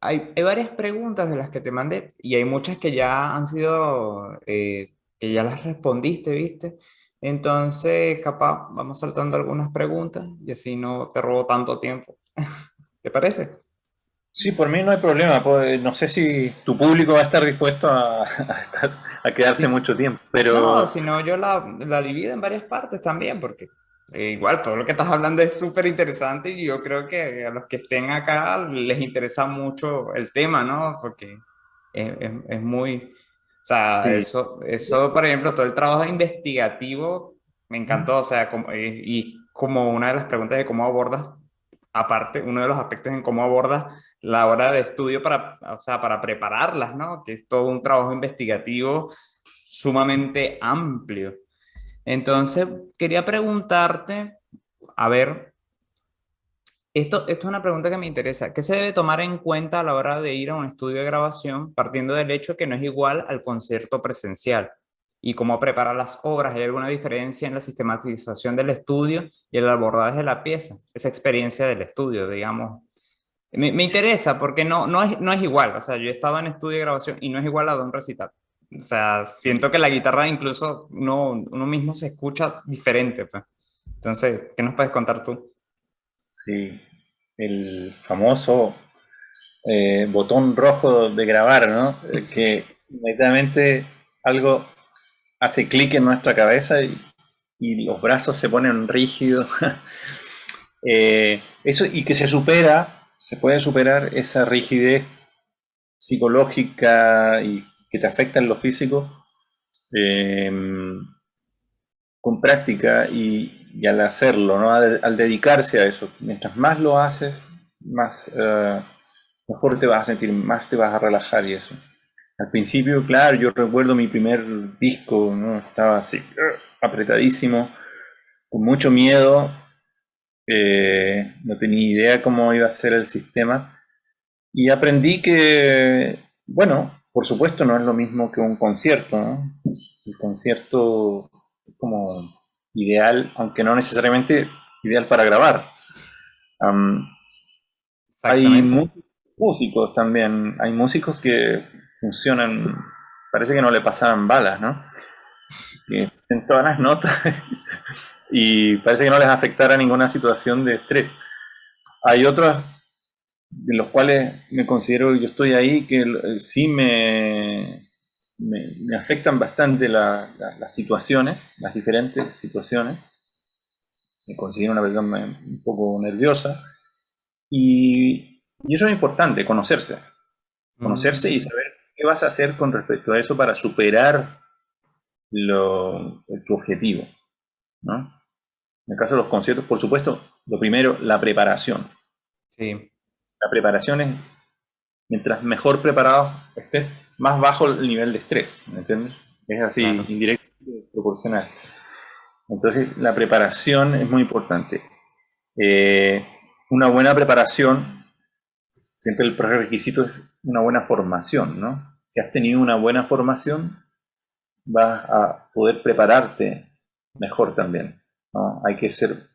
hay varias preguntas de las que te mandé y hay muchas que ya han sido, que ya las respondiste, ¿viste? Entonces, capaz, vamos saltando algunas preguntas y así no te robo tanto tiempo. ¿Te parece? Sí, por mí no hay problema. Pues, no sé si tu público va a estar dispuesto a quedarse Sí. mucho tiempo, No, pero sino yo la divido en varias partes también, porque igual todo lo que estás hablando es súper interesante y yo creo que a los que estén acá les interesa mucho el tema, ¿no? Porque es muy, o sea, sí. eso, por ejemplo, todo el trabajo investigativo me encantó, o sea, y como una de las preguntas de cómo abordas, aparte, uno de los aspectos en cómo abordas la hora de estudio para, o sea, para prepararlas, ¿no? Que es todo un trabajo investigativo sumamente amplio. Entonces, quería preguntarte, a ver, esto es una pregunta que me interesa. ¿Qué se debe tomar en cuenta a la hora de ir a un estudio de grabación, partiendo del hecho que no es igual al concierto presencial? ¿Y cómo preparar las obras? ¿Hay alguna diferencia en la sistematización del estudio y el abordaje de la pieza? Esa experiencia del estudio, digamos. Me interesa porque no es igual. O sea, yo he estado en estudio de grabación y no es igual a de un recital. O sea, siento que la guitarra incluso uno mismo se escucha diferente, pues. Entonces, ¿qué nos puedes contar tú? Sí, el famoso botón rojo de grabar, ¿no? Que inmediatamente algo hace clic en nuestra cabeza y los brazos se ponen rígidos. Eso, y que se puede superar esa rigidez psicológica y que te afecta en lo físico eh, con práctica y al hacerlo, ¿no? Al dedicarse a eso. Mientras más lo haces, más mejor te vas a sentir, más te vas a relajar y eso. Al principio, claro, yo recuerdo mi primer disco, ¿no? Estaba así, apretadísimo, con mucho miedo, no tenía idea cómo iba a ser el sistema y aprendí que, bueno, por supuesto no es lo mismo que un concierto, ¿no? El concierto es como ideal, aunque no necesariamente ideal para grabar. Um, hay Exactamente. músicos también, hay músicos que funcionan, parece que no le pasaban balas, ¿no? Que en todas las notas y parece que no les afectara ninguna situación de estrés. Hay otros de los cuales me considero que yo estoy ahí, que sí me afectan bastante las situaciones, las diferentes situaciones. Me considero una persona un poco nerviosa y eso es importante, conocerse y Mm, saber qué vas a hacer con respecto a eso para superar tu objetivo, ¿no? En el caso de los conciertos, por supuesto, lo primero, la preparación. sí, La preparación es, mientras mejor preparado estés, más bajo el nivel de estrés, ¿me entiendes? Es así, claro. indirecto, proporcional. Entonces, la preparación es muy importante. Eh, una buena preparación, siempre el prerequisito es una buena formación, ¿no? Si has tenido una buena formación, vas a poder prepararte mejor también, ¿no? Hay que ser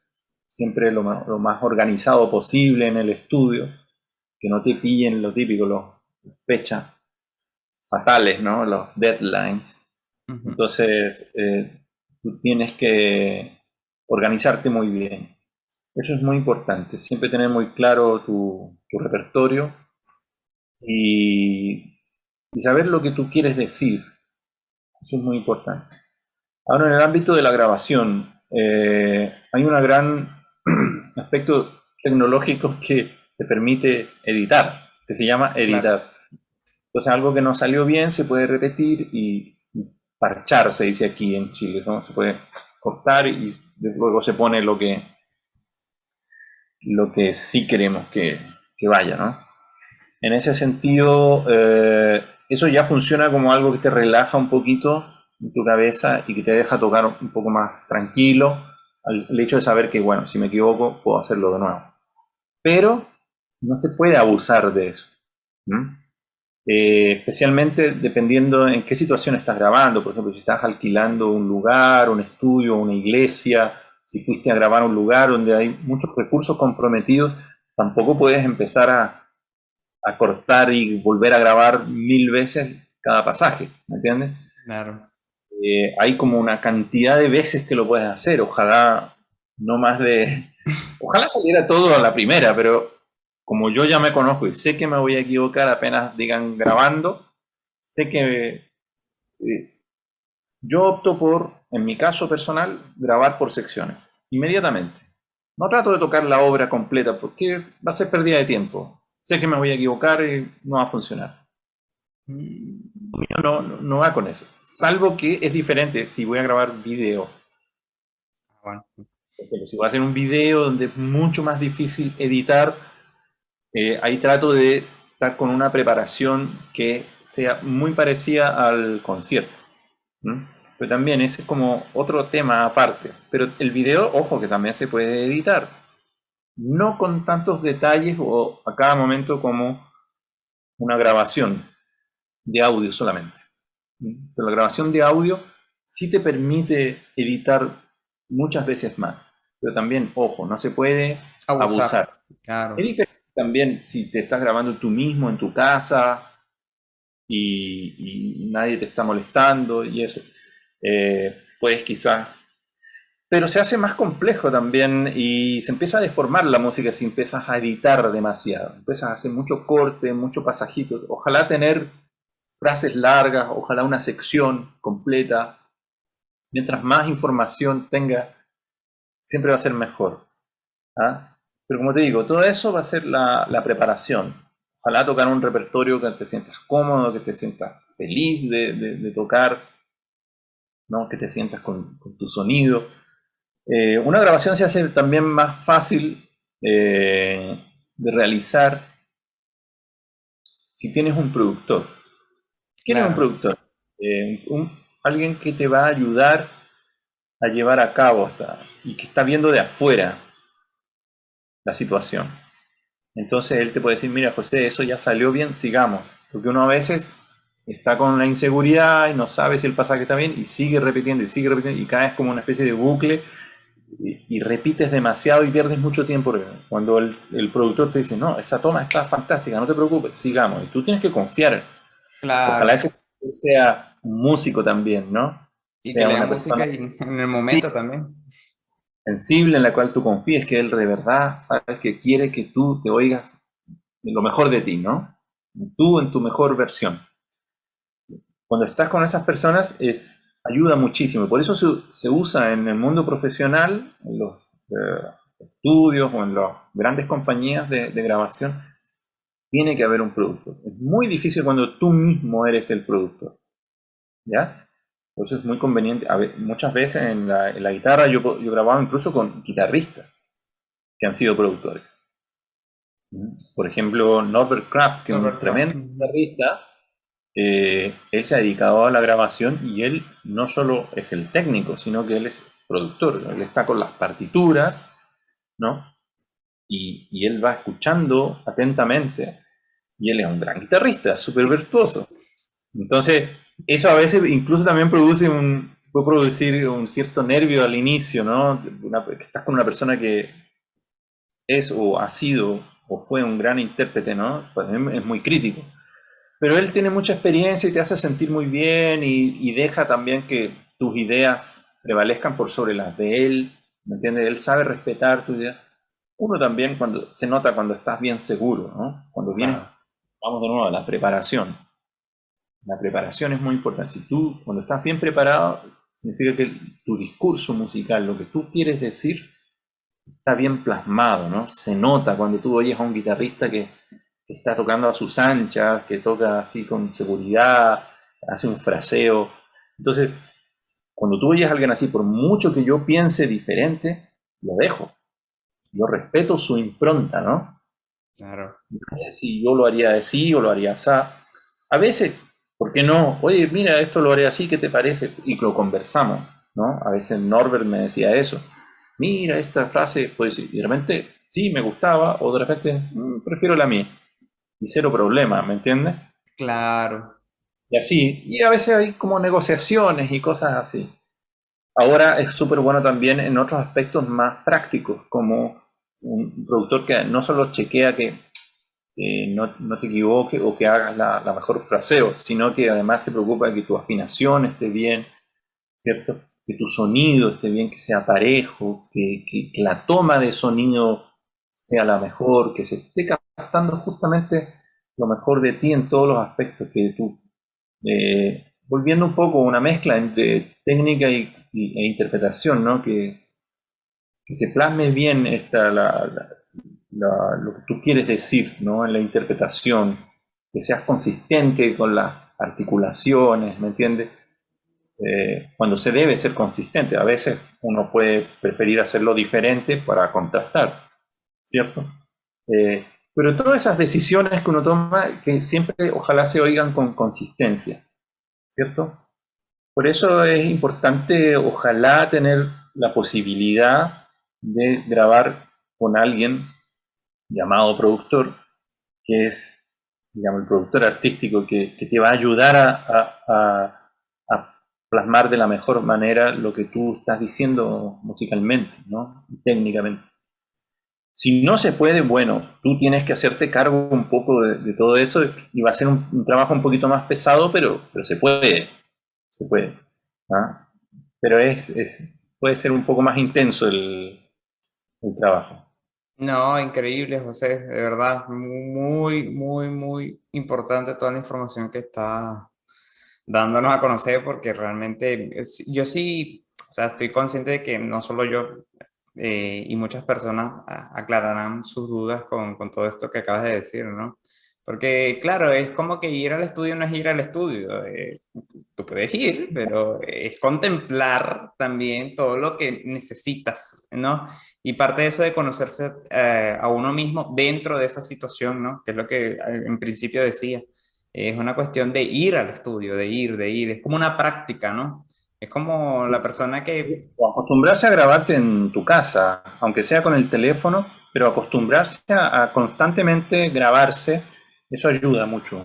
siempre lo más organizado posible en el estudio, que no te pillen lo típico, las fechas fatales, ¿no? Los deadlines. Ujú. Entonces, tú tienes que organizarte muy bien. Eso es muy importante, siempre tener muy claro tu repertorio y, y saber lo que tú quieres decir. Eso es muy importante. Ahora, en el ámbito de la grabación, hay un gran aspecto tecnológico que te permite editar, que se llama Claro. editar. Entonces, algo que no salió bien se puede repetir y parchar, se dice aquí en Chile, ¿no? Se puede cortar y luego se pone lo que sí queremos que vaya, ¿no? En ese sentido, eso ya funciona como algo que te relaja un poquito en tu cabeza y que te deja tocar un poco más tranquilo el hecho de saber que, bueno, si me equivoco, puedo hacerlo de nuevo. Pero no se puede abusar de eso. ¿Mm? Especialmente dependiendo en qué situación estás grabando. Por ejemplo, si estás alquilando un lugar, un estudio, una iglesia, si fuiste a grabar un lugar donde hay muchos recursos comprometidos, tampoco puedes empezar a cortar y volver a grabar 1000 veces cada pasaje, ¿me entiendes? Claro. Hay como una cantidad de veces que lo puedes hacer, ojalá no más de... Ojalá saliera todo a la primera, pero como yo ya me conozco y sé que me voy a equivocar apenas digan grabando, sé que yo opto por, en mi caso personal, grabar por secciones, inmediatamente. No trato de tocar la obra completa porque va a ser pérdida de tiempo. Sé que me voy a equivocar y no va a funcionar. No va con eso. Salvo que es diferente si voy a grabar video. Bueno, Porque si voy a hacer un video donde es mucho más difícil editar, ahí trato de estar con una preparación que sea muy parecida al concierto. ¿Mm? Pero también ese es como otro tema aparte. Pero el video, ojo, que también se puede editar. No con tantos detalles o a cada momento como una grabación de audio solamente. Pero la grabación de audio sí te permite editar muchas veces más. Pero también, ojo, no se puede abusar, abusar. Es claro. diferente también si te estás grabando tú mismo en tu casa y nadie te está molestando y eso. Puedes quizás... Pero se hace más complejo también y se empieza a deformar la música si empiezas a editar demasiado. Empiezas a hacer mucho corte, mucho pasajito. Ojalá tener frases largas, ojalá una sección completa. Mientras más información tenga, siempre va a ser mejor. ¿Ah? Pero como te digo, todo eso va a ser la preparación. Ojalá tocar un repertorio que te sientas cómodo, que te sientas feliz de tocar, ¿no? Que te sientas con tu sonido. Una grabación se hace también más fácil de realizar si tienes un productor. ¿Quién es un Claro. productor? Alguien que te va a ayudar a llevar a cabo y que está viendo de afuera la situación. Entonces él te puede decir, mira José, eso ya salió bien, sigamos. Porque uno a veces está con la inseguridad y no sabe si el pasaje está bien y sigue repitiendo y caes como una especie de bucle y repites demasiado y pierdes mucho tiempo. Cuando el productor te dice, no, esa toma está fantástica, no te preocupes, sigamos. Y tú tienes que confiar. Ojalá Claro. ese sea un músico también, ¿no? Y que Sea lea una persona música y en el momento también. sensible en la cual tú confíes que él de verdad sabes que quiere que tú te oigas lo mejor de ti, ¿no? Tú en tu mejor versión. Cuando estás con esas personas ayuda muchísimo. Por eso se usa en el mundo profesional, en los estudios o en las grandes compañías de grabación, tiene que haber un productor. Es muy difícil cuando tú mismo eres el productor, ¿ya? Por eso es muy conveniente. Muchas veces en la guitarra yo grababa incluso con guitarristas que han sido productores. Por ejemplo, Norbert Kraft, que es un Robert Kraft. tremendo guitarrista, él se ha dedicado a la grabación y él no solo es el técnico, sino que él es productor. Él está con las partituras, ¿no? Y él va escuchando atentamente. Y él es un gran guitarrista, súper virtuoso. Entonces, eso a veces incluso también puede producir un cierto nervio al inicio, ¿no? Que estás con una persona que es o ha sido o fue un gran intérprete, ¿no? Pues es muy crítico. Pero él tiene mucha experiencia y te hace sentir muy bien y deja también que tus ideas prevalezcan por sobre las de él, ¿me entiendes? Él sabe respetar tu idea. Uno también se nota cuando estás bien seguro, ¿no? Cuando vienes, Claro. vamos de nuevo a la preparación. La preparación es muy importante. Si tú, cuando estás bien preparado, significa que tu discurso musical, lo que tú quieres decir, está bien plasmado, ¿no? Se nota cuando tú oyes a un guitarrista que está tocando a sus anchas, que toca así con seguridad, hace un fraseo. Entonces, cuando tú oyes a alguien así, por mucho que yo piense diferente, lo dejo. Yo respeto su impronta, ¿no? Claro. Si yo lo haría así o lo haría así. A veces ¿Por qué no? Oye, mira, esto lo haré así, ¿qué te parece? Y lo conversamos, ¿no? A veces Norbert me decía eso. Mira, esta frase, pues, y de repente, sí, me gustaba, o de repente, prefiero la mía. Y cero problema, ¿me entiendes? Claro. Y así, y a veces hay como negociaciones y cosas así. Ahora es súper bueno también en otros aspectos más prácticos, como un productor que no solo chequea que no te equivoques o que hagas la mejor fraseo, sino que además se preocupa de que tu afinación esté bien, ¿cierto? Que tu sonido esté bien, que sea parejo, que la toma de sonido sea la mejor, que se esté captando justamente lo mejor de ti en todos los aspectos que tú, volviendo un poco una mezcla entre técnica e interpretación, ¿no? Que se plasme bien lo que tú quieres decir, ¿no? En la interpretación, que seas consistente con las articulaciones, ¿me entiendes? Cuando se debe ser consistente, a veces uno puede preferir hacerlo diferente para contrastar, ¿cierto? Pero todas esas decisiones que uno toma, que siempre ojalá se oigan con consistencia, ¿cierto? Por eso es importante, ojalá, tener la posibilidad de grabar con alguien llamado productor, que es, digamos, el productor artístico que te va a ayudar a plasmar de la mejor manera lo que tú estás diciendo musicalmente, ¿no? Técnicamente. Si no se puede, bueno, tú tienes que hacerte cargo un poco de todo eso y va a ser un trabajo un poquito más pesado, pero se puede. ¿Ah? Pero puede ser un poco más intenso el trabajo. No, increíble, José, de verdad, muy, muy, muy importante toda la información que está dándonos a conocer, porque realmente yo sí, o sea, estoy consciente de que no solo yo y muchas personas aclararán sus dudas con todo esto que acabas de decir, ¿no? Porque, claro, es como que ir al estudio no es ir al estudio. Tú puedes ir, pero es contemplar también todo lo que necesitas, ¿no? Y parte de eso de conocerse a uno mismo dentro de esa situación, ¿no? Que es lo que en principio decía. Es una cuestión de ir al estudio, de ir. Es como una práctica, ¿no? Es como la persona que... O acostumbrarse a grabarte en tu casa, aunque sea con el teléfono, pero acostumbrarse a constantemente grabarse, eso ayuda mucho.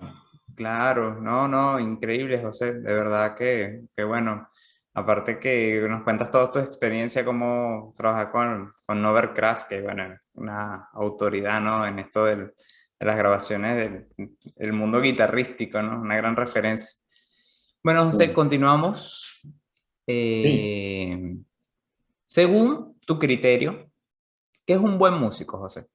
Claro, no, no, increíble, José. De verdad que bueno. Aparte que nos cuentas toda tu experiencia, cómo trabajar con Novercraft, que bueno, es una autoridad, ¿no? En esto de las grabaciones del mundo guitarrístico, ¿no? Una gran referencia. Bueno, José, Sí. continuamos. Sí. Eh, Según tu criterio, ¿qué es un buen músico, José?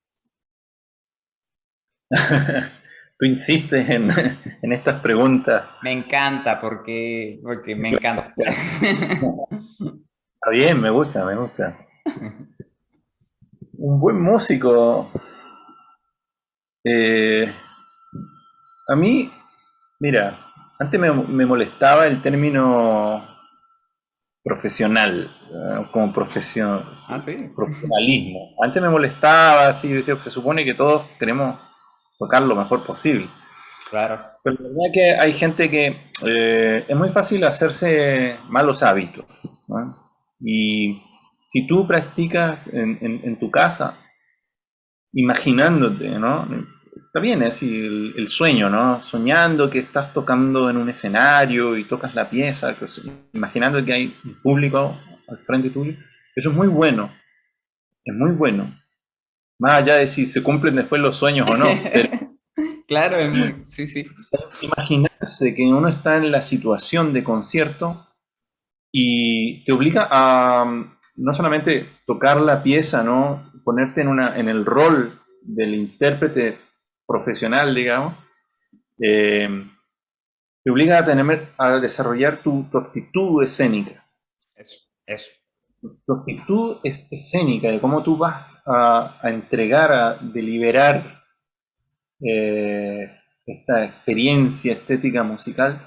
Tú insistes en estas preguntas. Me encanta porque me encanta. Está bien, me gusta, me gusta. Un buen músico. eh, a mí, mira, antes me molestaba el término profesional, como profesión, Ah, sí, sí. profesionalismo. Antes me molestaba, así, decía, se supone que todos queremos tocar lo mejor posible. Claro. Pero la verdad que hay gente que es muy fácil hacerse malos hábitos, ¿no? Y si tú practicas en tu casa, imaginándote, ¿no? Está bien, es el sueño, ¿no? Soñando que estás tocando en un escenario y tocas la pieza, imaginando que hay un público al frente tuyo. Eso es muy bueno, es muy bueno. Más allá de si se cumplen después los sueños o no, pero Claro, es muy, sí, sí. imaginarse que uno está en la situación de concierto y te obliga a no solamente tocar la pieza, ¿no? Ponerte en el rol del intérprete profesional, digamos, eh, te obliga a desarrollar tu actitud escénica. Eso, eso. Tu actitud escénica, de cómo tú vas a entregar, a deliberar eh, esta experiencia estética musical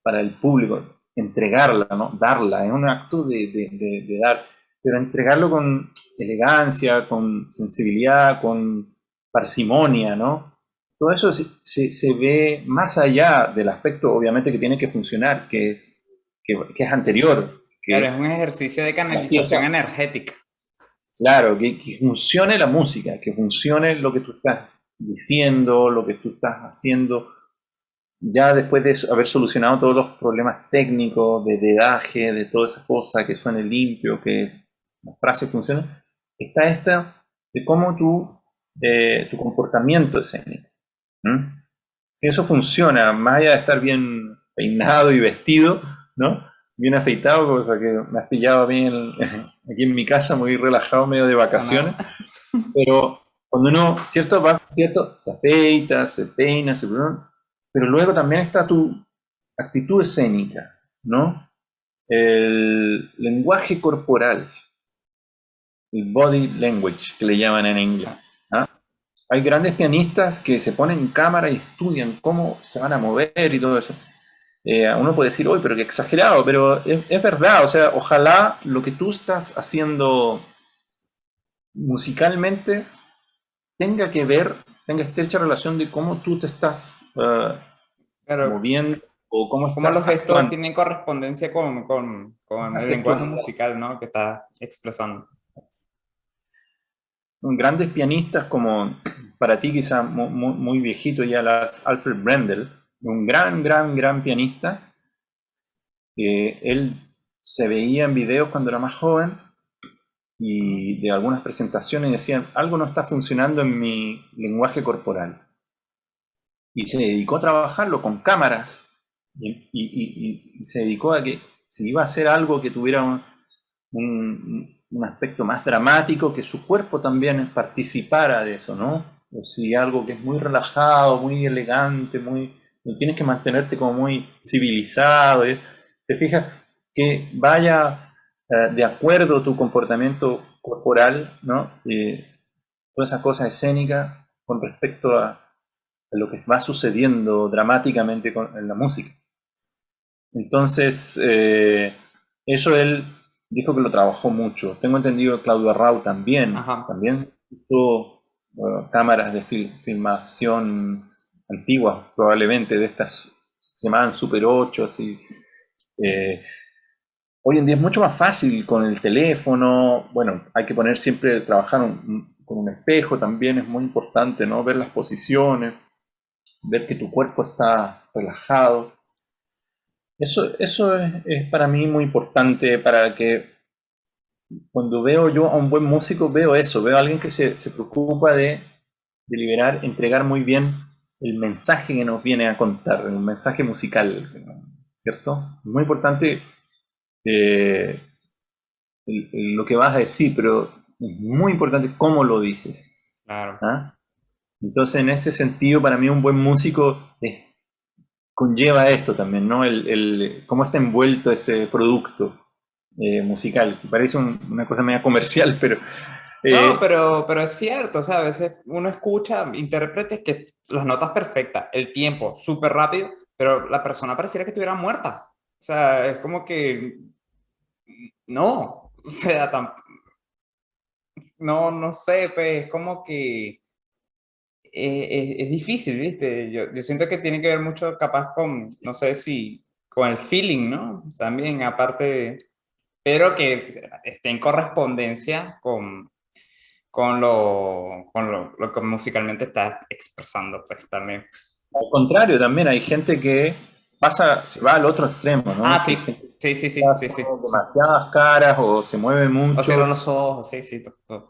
para el público, entregarla, ¿no? Darla, es un acto de dar, pero entregarlo con elegancia, con sensibilidad, con parsimonia, ¿no? todo eso se ve más allá del aspecto, obviamente, que tiene que funcionar, que es anterior, que Claro, es un es ejercicio de la canalización pieza. energética. Claro, que funcione la música, que funcione lo que tú estás diciendo, lo que tú estás haciendo, ya después de haber solucionado todos los problemas técnicos, de dedaje, de todas esas cosas, que suene limpio, que las frases funcionen, está esta de cómo tu comportamiento escénico. ¿Mm? Si eso funciona, más allá de estar bien peinado y vestido, ¿no? Bien afeitado, cosa que me has pillado bien aquí en mi casa, muy relajado, medio de Para vacaciones, nada. pero cuando uno, ¿cierto? Va, ¿cierto? Se afeita, se peina, pero luego también está tu actitud escénica, ¿no? El lenguaje corporal, el body language, que le llaman en inglés. ¿Ah? Hay grandes pianistas que se ponen en cámara y estudian cómo se van a mover y todo eso. Uno puede decir, uy, pero qué exagerado, pero es verdad, o sea, ojalá lo que tú estás haciendo musicalmente tenga estrecha relación de cómo tú te estás Pero moviendo o cómo cómo estás los gestos actuando. tienen correspondencia con La el lenguaje gestualidad. musical, ¿no? Que está expresando. Grandes pianistas como para ti quizá muy viejito ya, Alfred Brendel, un gran pianista, él se veía en videos cuando era más joven y de algunas presentaciones decían, algo no está funcionando en mi lenguaje corporal. Y se dedicó a trabajarlo con cámaras y se dedicó a que si iba a hacer algo que tuviera un aspecto más dramático, que su cuerpo también participara de eso, ¿no? O si algo que es muy relajado, muy elegante, tienes que mantenerte como muy civilizado. Te fijas que vaya de acuerdo tu comportamiento corporal, ¿no? Toda esa cosa escénica con respecto a lo que va sucediendo dramáticamente en la música. Entonces, eso él dijo que lo trabajó mucho. Tengo entendido que Claudio Arrau también, Ajá. también usó cámaras de filmación antiguas, probablemente de estas, se llamaban Super 8, así. Eh, Hoy en día es mucho más fácil con el teléfono. Bueno, hay que poner siempre, trabajar con un espejo también es muy importante, ¿no? Ver las posiciones, ver que tu cuerpo está relajado. Eso es para mí muy importante para que cuando veo yo a un buen músico, veo eso, veo a alguien que se preocupa de liberar, entregar muy bien el mensaje que nos viene a contar, el mensaje musical, ¿cierto? Es muy importante eh, lo que vas a decir, pero es muy importante cómo lo dices. Claro. ¿Ah? Entonces, en ese sentido, para mí un buen músico conlleva esto también, ¿no? Cómo está envuelto ese producto musical. Parece una cosa media comercial, pero No, eh, pero es cierto, o sea, a veces uno escucha intérpretes que las notas perfectas, el tiempo súper rápido, pero la persona pareciera que estuviera muerta. O sea, es como que no, o sea, no, no sé, pues es como que es difícil, ¿viste? Yo siento que tiene que ver mucho capaz con, no sé si, con el feeling, ¿no? También, aparte pero que esté en correspondencia con lo que musicalmente está expresando, pues también. al contrario, también hay gente que se va al otro extremo, Ah, ¿no? Que sí, hay gente que sí, sí, sí, sí, sí, hace sí. demasiadas caras o se mueve O cierro mucho. los ojos, sí, sí,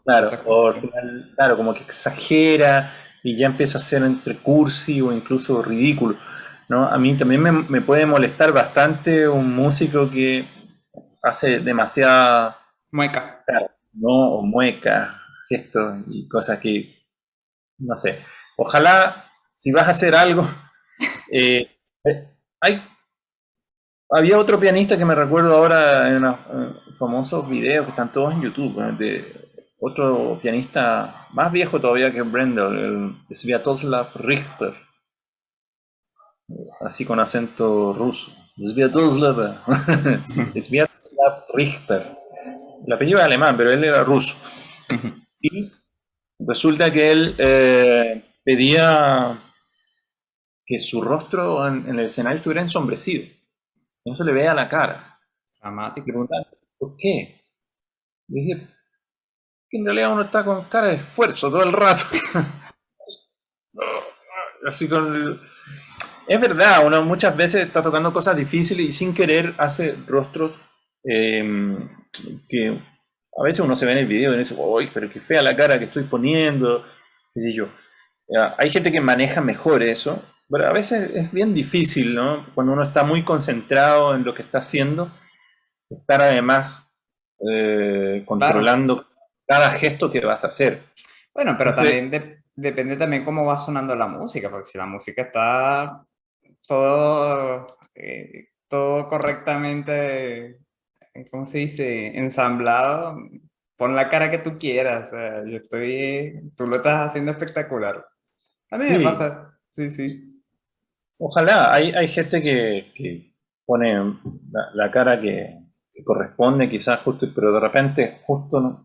Claro, esas o cosas, al sí. final, claro, como que exagera y ya empieza a ser entre cursi o incluso ridículo, ¿no? A mí también me puede molestar bastante un músico que hace demasiada, Mueca. claro, ¿no? O muecas, gestos y cosas que, no sé. Ojalá, si vas a hacer algo, hay había otro pianista que me recuerdo ahora en unos famosos videos que están todos en YouTube, de otro pianista más viejo todavía que Brendel, el Sviatoslav Richter, así con acento ruso. Sviatoslav, sí, Sviatoslav Richter. El apellido es alemán, pero él era ruso. Y resulta que él pedía. que su rostro en el escenario estuviera ensombrecido, que no se le vea la cara. Le Dramático. preguntaban, ¿por qué? Y decía, que en realidad uno está con cara de esfuerzo todo el rato. Así con... Es verdad, uno muchas veces está tocando cosas difíciles y sin querer hace rostros eh, que a veces uno se ve en el video y dice, uy, pero qué fea la cara que estoy poniendo, qué sé yo. Ya, hay gente que maneja mejor eso, pero a veces es bien difícil, ¿no? Cuando uno está muy concentrado en lo que está haciendo, estar además Claro. controlando cada gesto que vas a hacer. Bueno, pero Siempre, también depende también cómo va sonando la música, porque si la música está todo correctamente, ¿cómo se dice? Ensamblado, pon la cara que tú quieras. O sea, tú lo estás haciendo espectacular. A mí me sí, pasa, sí, sí. ojalá, hay gente que pone la cara que corresponde quizás justo, pero de repente justo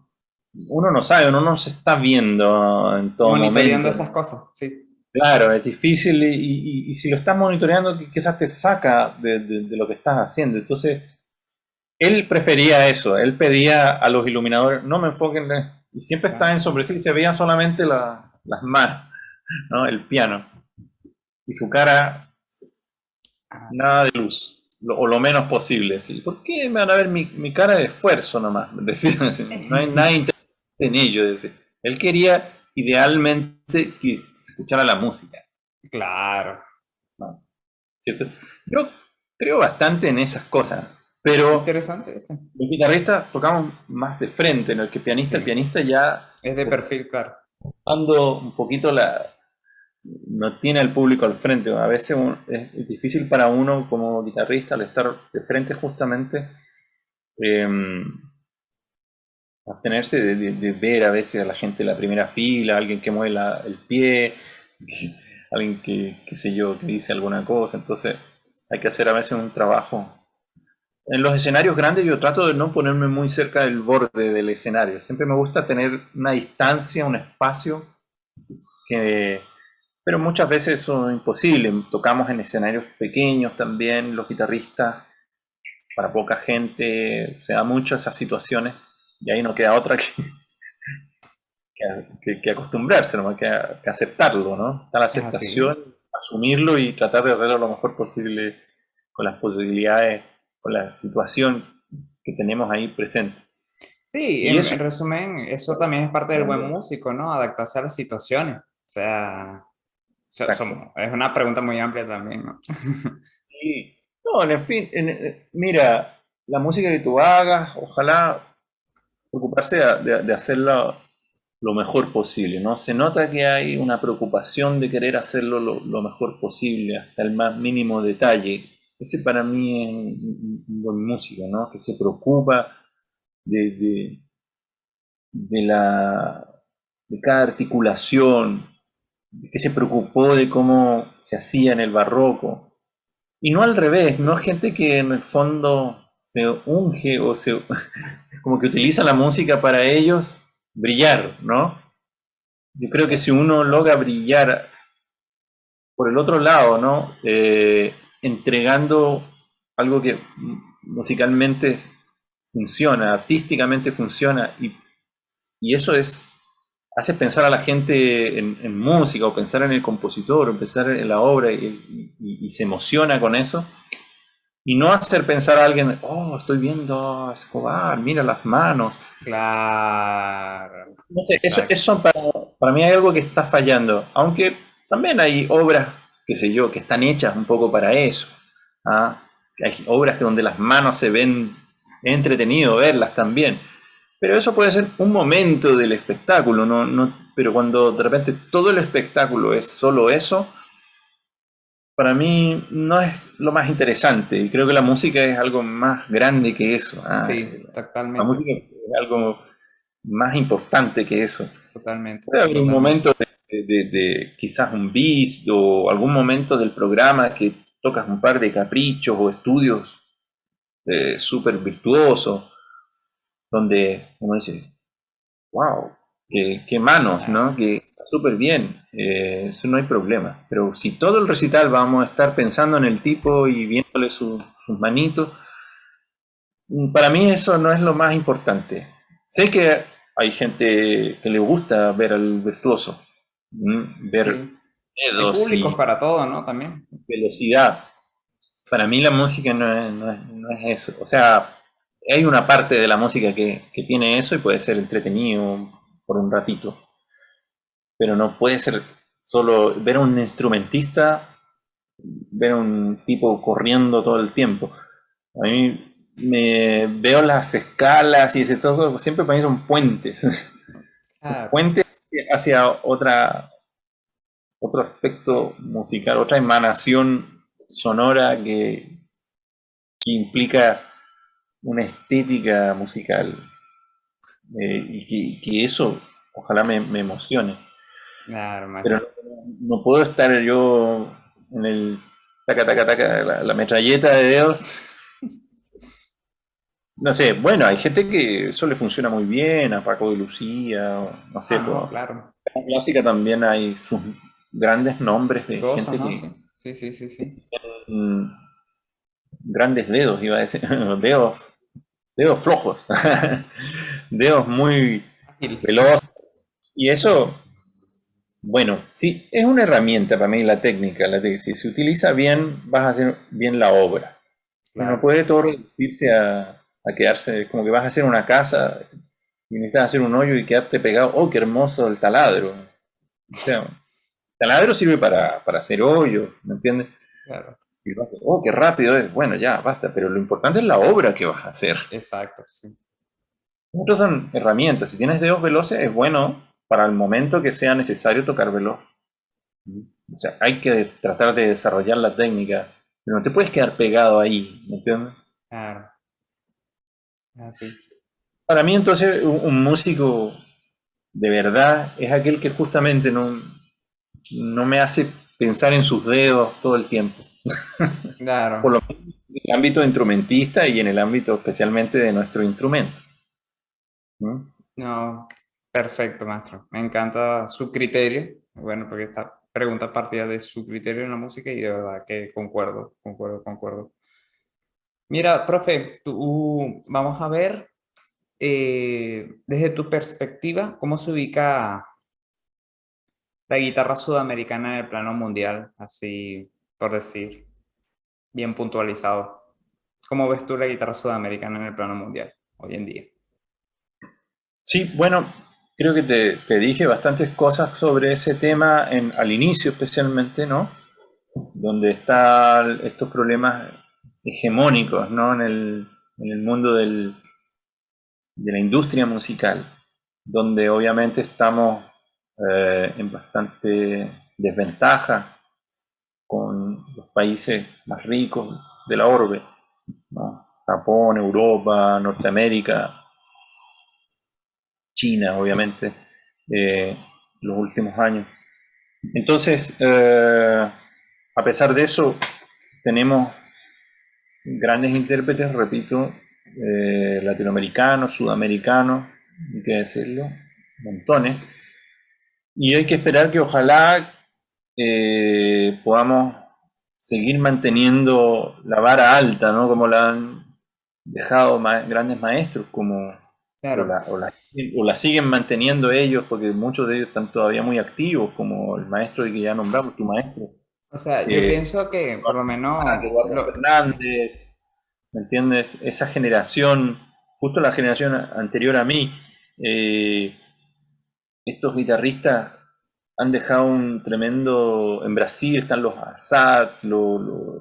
uno no sabe, uno no se está viendo en todo Monitoreando momento. esas cosas, sí. Claro, es difícil y si lo estás monitoreando quizás te saca de lo que estás haciendo. Entonces, él prefería eso, él pedía a los iluminadores, no me enfoquen, y siempre estaba Claro. en sobre y se veían solamente las manos, ¿no? El piano. Y su cara, Ah, nada de luz, o lo menos posible. ¿Sí? ¿Por qué me van a ver mi cara de esfuerzo nomás? Decía, no hay nada interesante en ello. Decía. Él quería idealmente que se escuchara la música. claro. ¿No? ¿Cierto? Yo creo bastante en esas cosas, pero Interesante, ¿viste? los guitarristas tocamos más de frente, ¿no? El Sí, pianista ya es de se perfil, claro. ando un poquito no tiene al público al frente. A veces es difícil para uno como guitarrista al estar de frente justamente eh, abstenerse de ver a veces a la gente en la primera fila, alguien que mueve el pie, alguien que, qué sé yo, que dice alguna cosa. Entonces hay que hacer a veces un trabajo. En los escenarios grandes yo trato de no ponerme muy cerca del borde del escenario. Siempre me gusta tener una distancia, un espacio que... Pero muchas veces eso es imposible. Tocamos en escenarios pequeños también, los guitarristas, para poca gente, se da mucho esas situaciones y ahí no queda otra que acostumbrarse, ¿no? Que aceptarlo, ¿no? Está la Es así. aceptación, asumirlo y tratar de hacerlo lo mejor posible con las posibilidades, con la situación que tenemos ahí presente. Sí, Y eso en resumen, eso también es parte del buen músico, ¿no? Adaptarse a las situaciones. O sea, exacto. es una pregunta muy amplia también, ¿no? Y, no, en fin, mira, la música que tú hagas, ojalá preocuparse de hacerla lo mejor posible, ¿no? Se nota que hay una preocupación de querer hacerlo lo mejor posible, hasta el más mínimo detalle. Ese para mí es un buen músico, ¿no? Que se preocupa de, de, de la, de cada articulación, que se preocupó de cómo se hacía en el barroco. Y no al revés, no gente que en el fondo se unge o se como que utiliza la música para ellos brillar, ¿no? Yo creo que si uno logra brillar por el otro lado, ¿no? Entregando algo que musicalmente funciona, artísticamente funciona, y eso hace pensar a la gente en música, o pensar en el compositor, o pensar en la obra, y se emociona con eso, y no hacer pensar a alguien, oh, estoy viendo a Escobar, mira las manos. Claro, No sé, exacto. eso para mí hay algo que está fallando, aunque también hay obras, qué sé yo, que están hechas un poco para eso. ¿Ah? Hay obras que donde las manos se ven, es entretenido verlas también, pero eso puede ser un momento del espectáculo, pero cuando de repente todo el espectáculo es solo eso, para mí no es lo más interesante, y creo que la música es algo más grande que eso. ¿Ah? Sí, La totalmente, música es algo más importante que eso. totalmente, Puede haber un totalmente. momento de quizás un bis o algún momento del programa que tocas un par de caprichos o estudios súper virtuosos, donde uno dice, wow, qué manos, Claro. ¿no? Que súper bien, eso no hay problema. Pero si todo el recital vamos a estar pensando en el tipo y viéndole sus manitos, para mí eso no es lo más importante. Sé que hay gente que le gusta ver al virtuoso, ver Sí. Hay dedos públicos y para todo, ¿no? También. velocidad. Para mí la música no es eso. O sea, hay una parte de la música que tiene eso y puede ser entretenido por un ratito, pero no puede ser solo ver a un instrumentista, ver a un tipo corriendo todo el tiempo. A mí me veo las escalas y ese todo, siempre para mí son puentes. Son Claro. puentes hacia otro aspecto musical, otra emanación sonora que implica una estética musical que eso ojalá me emocione. Claro, Pero maestro. no puedo estar yo en el taca, taca, taca, la metralleta de dedos. No sé, bueno, hay gente que eso le funciona muy bien, a Paco de Lucía, o no Ah, sé, no, pues, claro. en la clásica también hay sus grandes nombres de Virtuosos, gente ¿no? que Sí. Sí, sí, sí, sí. mm, grandes dedos, iba a decir, dedos flojos, dedos muy Ágiles. veloces. Y eso, bueno, sí, es una herramienta para mí la técnica, si se utiliza bien, vas a hacer bien la obra. Pero no Claro. puede todo reducirse a quedarse, como que vas a hacer una casa y necesitas hacer un hoyo y quedarte pegado. Oh, qué hermoso el taladro. O sea, el taladro sirve para hacer hoyo, ¿me entiendes? Claro. Y vas a, oh, qué rápido es. Bueno, ya, basta. Pero lo importante es la obra que vas a hacer. Exacto, sí. Estas son herramientas. Si tienes dedos veloces, es bueno para el momento que sea necesario tocar veloz. O sea, hay que tratar de desarrollar la técnica, pero no te puedes quedar pegado ahí, ¿me entiendes? Claro. Así. Para mí, entonces, un músico de verdad es aquel que justamente no me hace pensar en sus dedos todo el tiempo. Por Claro. lo menos en el ámbito instrumentista y en el ámbito especialmente de nuestro instrumento. ¿No? No. Perfecto, maestro. Me encanta su criterio. Bueno, porque esta pregunta partía de su criterio en la música y de verdad que concuerdo, concuerdo, concuerdo. Mira, profe, vamos a ver desde tu perspectiva, ¿cómo se ubica la guitarra sudamericana en el plano mundial? Así, por decir, bien puntualizado. ¿Cómo ves tú la guitarra sudamericana en el plano mundial hoy en día? Sí, bueno, creo que te dije bastantes cosas sobre ese tema al inicio especialmente, ¿no? Donde están estos problemas hegemónicos, ¿no? En el mundo de la industria musical, donde obviamente estamos en bastante desventaja con los países más ricos de la orbe, ¿no? Japón, Europa, Norteamérica, China, obviamente, eh, los últimos años. Entonces, a pesar de eso, tenemos grandes intérpretes, repito, latinoamericanos, sudamericanos, hay que decirlo, montones. Y hay que esperar que ojalá podamos seguir manteniendo la vara alta, ¿no? Como la han dejado grandes maestros, como Claro. o la siguen manteniendo ellos, porque muchos de ellos están todavía muy activos, como el maestro de que ya nombramos, tu maestro, O sea, yo eh, pienso que por lo menos Eduardo Fernández, ¿me entiendes? Esa generación, justo la generación anterior a mí, eh, estos guitarristas han dejado un tremendo. En Brasil están los Assad,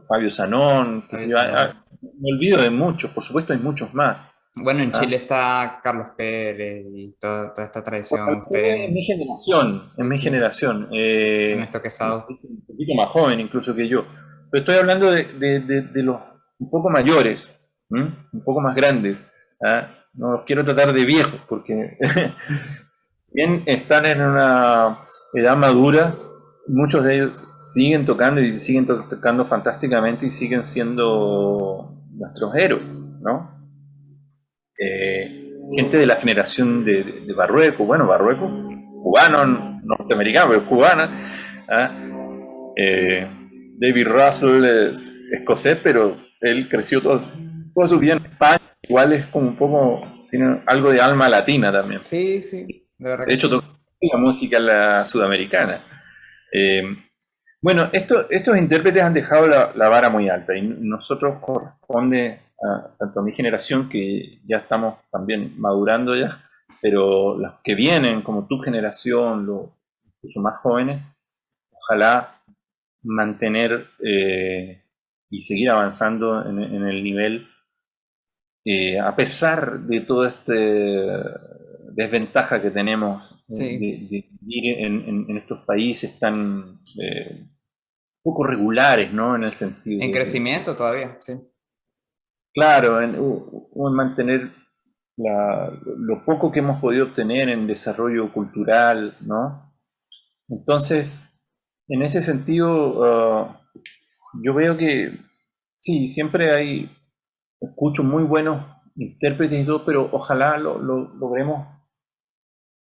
Fabio Zanón, qué sé yo. Me olvido de muchos, por supuesto hay muchos más. bueno, en ¿Ah? Chile está Carlos Pérez y toda esta tradición. Es Usted, mi generación, es sí, mi sí, generación. Ernesto Quesado. Un poquito más joven incluso que yo. Pero estoy hablando de los un poco mayores, un poco más grandes. ¿Ah? No los quiero tratar de viejos, porque bien están en una edad madura, muchos de ellos siguen tocando y siguen tocando fantásticamente y siguen siendo nuestros héroes, ¿no? Gente de la generación de Barrueco, bueno, Barrueco cubano, norteamericano, pero cubana. ¿Ah? Eh, David Russell es escocés, pero él creció toda su vida en España. Igual es como un poco, tiene algo de alma latina también. Sí, sí, de verdad De que hecho, sí. toca la música la sudamericana. Eh, bueno, estos intérpretes han dejado la vara muy alta y nosotros corresponde tanto a mi generación, que ya estamos también madurando ya, pero los que vienen, como tu generación, los incluso más jóvenes, ojalá mantener y seguir avanzando en el nivel, a pesar de toda esta desventaja que tenemos Sí, de vivir en estos países tan poco regulares, ¿no? En el en sentido de crecimiento todavía, sí. claro, en mantener lo poco que hemos podido obtener en desarrollo cultural, ¿no? Entonces, en ese sentido, yo veo que sí, siempre escucho muy buenos intérpretes y todo, pero ojalá logremos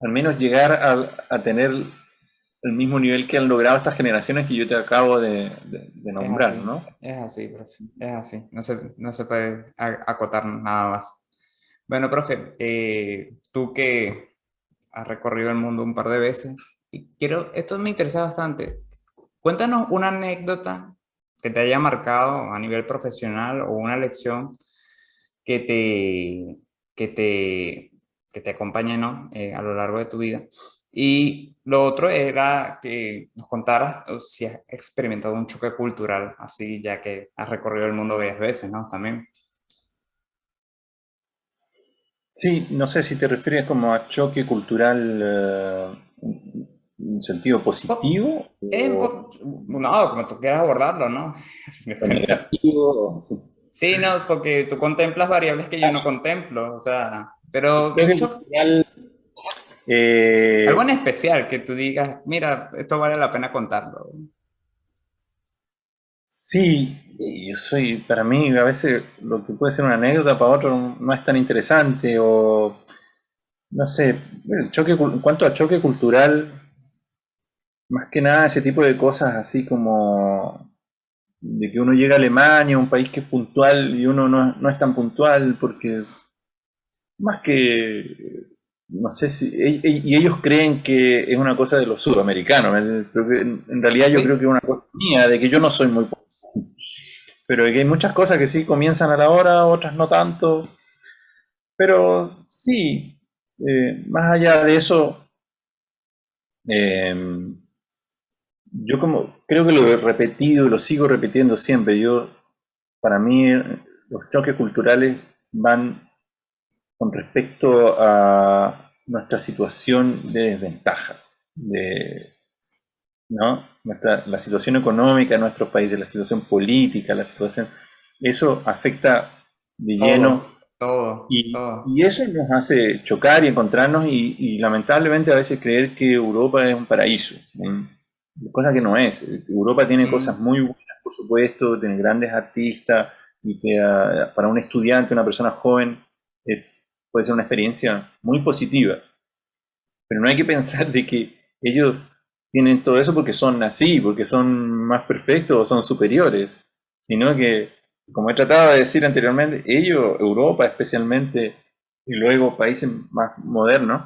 al menos llegar a tener el mismo nivel que han logrado estas generaciones que yo te acabo de nombrar, ¿no? Es así, profe, es así. No se puede acotar nada más. Bueno, profe, tú que has recorrido el mundo un par de veces, y esto me interesa bastante. Cuéntanos una anécdota que te haya marcado a nivel profesional o una lección que te, que te, que te acompañe, ¿no? A lo largo de tu vida. Y lo otro era que nos contaras si has experimentado un choque cultural, así ya que has recorrido el mundo varias veces, ¿no? También. Sí, no sé si te refieres como a choque cultural, en sentido Po- positivo no, como tú quieras abordarlo, ¿no? o negativo. Sí. Sí, no, porque tú contemplas variables que yo no contemplo, o sea, pero un Choque choque, cultural, algo en eh, especial que tú digas, mira, esto vale la pena contarlo. sí, yo soy, para mí a veces lo que puede ser una anécdota para otro no es tan interesante o no sé, en cuanto a choque cultural, más que nada ese tipo de cosas así como de que uno llega a Alemania, un país que es puntual y uno no es tan puntual porque más que, no sé si, y ellos creen que es una cosa de los sudamericanos, ¿me entiendes? Pero que en realidad yo creo que Sí, es una cosa mía, de que yo no soy muy puntual, pero que hay muchas cosas que sí comienzan a la hora, otras no tanto, pero sí, más allá de eso, eh, yo como creo que lo he repetido y lo sigo repitiendo siempre. Para mí, los choques culturales van con respecto a nuestra situación de desventaja, ¿no? La situación económica de nuestros países, la situación política, la situación, eso afecta de lleno y todo. eso nos hace chocar y encontrarnos y lamentablemente a veces creer que Europa es un paraíso, cosa que no es. Europa tiene cosas Mm, muy buenas, por supuesto, tiene grandes artistas y para un estudiante, una persona joven, puede ser una experiencia muy positiva. Pero no hay que pensar de que ellos tienen todo eso porque son así, porque son más perfectos o son superiores, sino que, como he tratado de decir anteriormente, ellos, Europa especialmente, y luego países más modernos,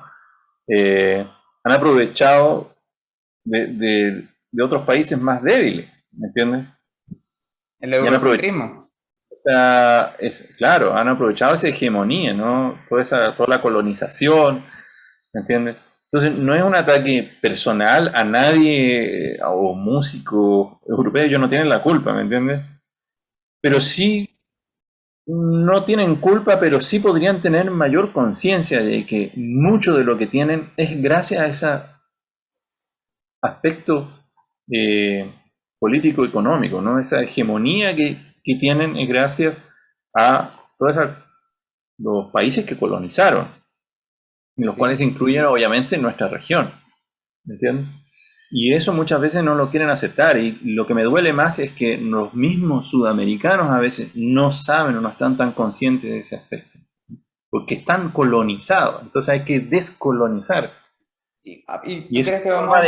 han aprovechado de otros países más débiles, ¿me entiendes? el Y han aprovechado, eurocentrismo. claro, han aprovechado esa hegemonía, ¿no? Toda la colonización, ¿me entiendes? Entonces, no es un ataque personal a nadie o músico europeo, ellos no tienen la culpa, ¿me entiendes? Pero Sí, sí, no tienen culpa, pero sí podrían tener mayor conciencia de que mucho de lo que tienen es gracias a ese aspecto eh, político-económico, ¿no? Esa hegemonía que tienen es gracias a todos los países que colonizaron, en los cuales sí, incluyen obviamente nuestra región. ¿Me entiendes? Y eso muchas veces no lo quieren aceptar. Y lo que me duele más es que los mismos sudamericanos a veces no saben o no están tan conscientes de ese aspecto. Porque están colonizados. Entonces hay que descolonizarse. ¿Y Y tú esa crees que vamos forma a de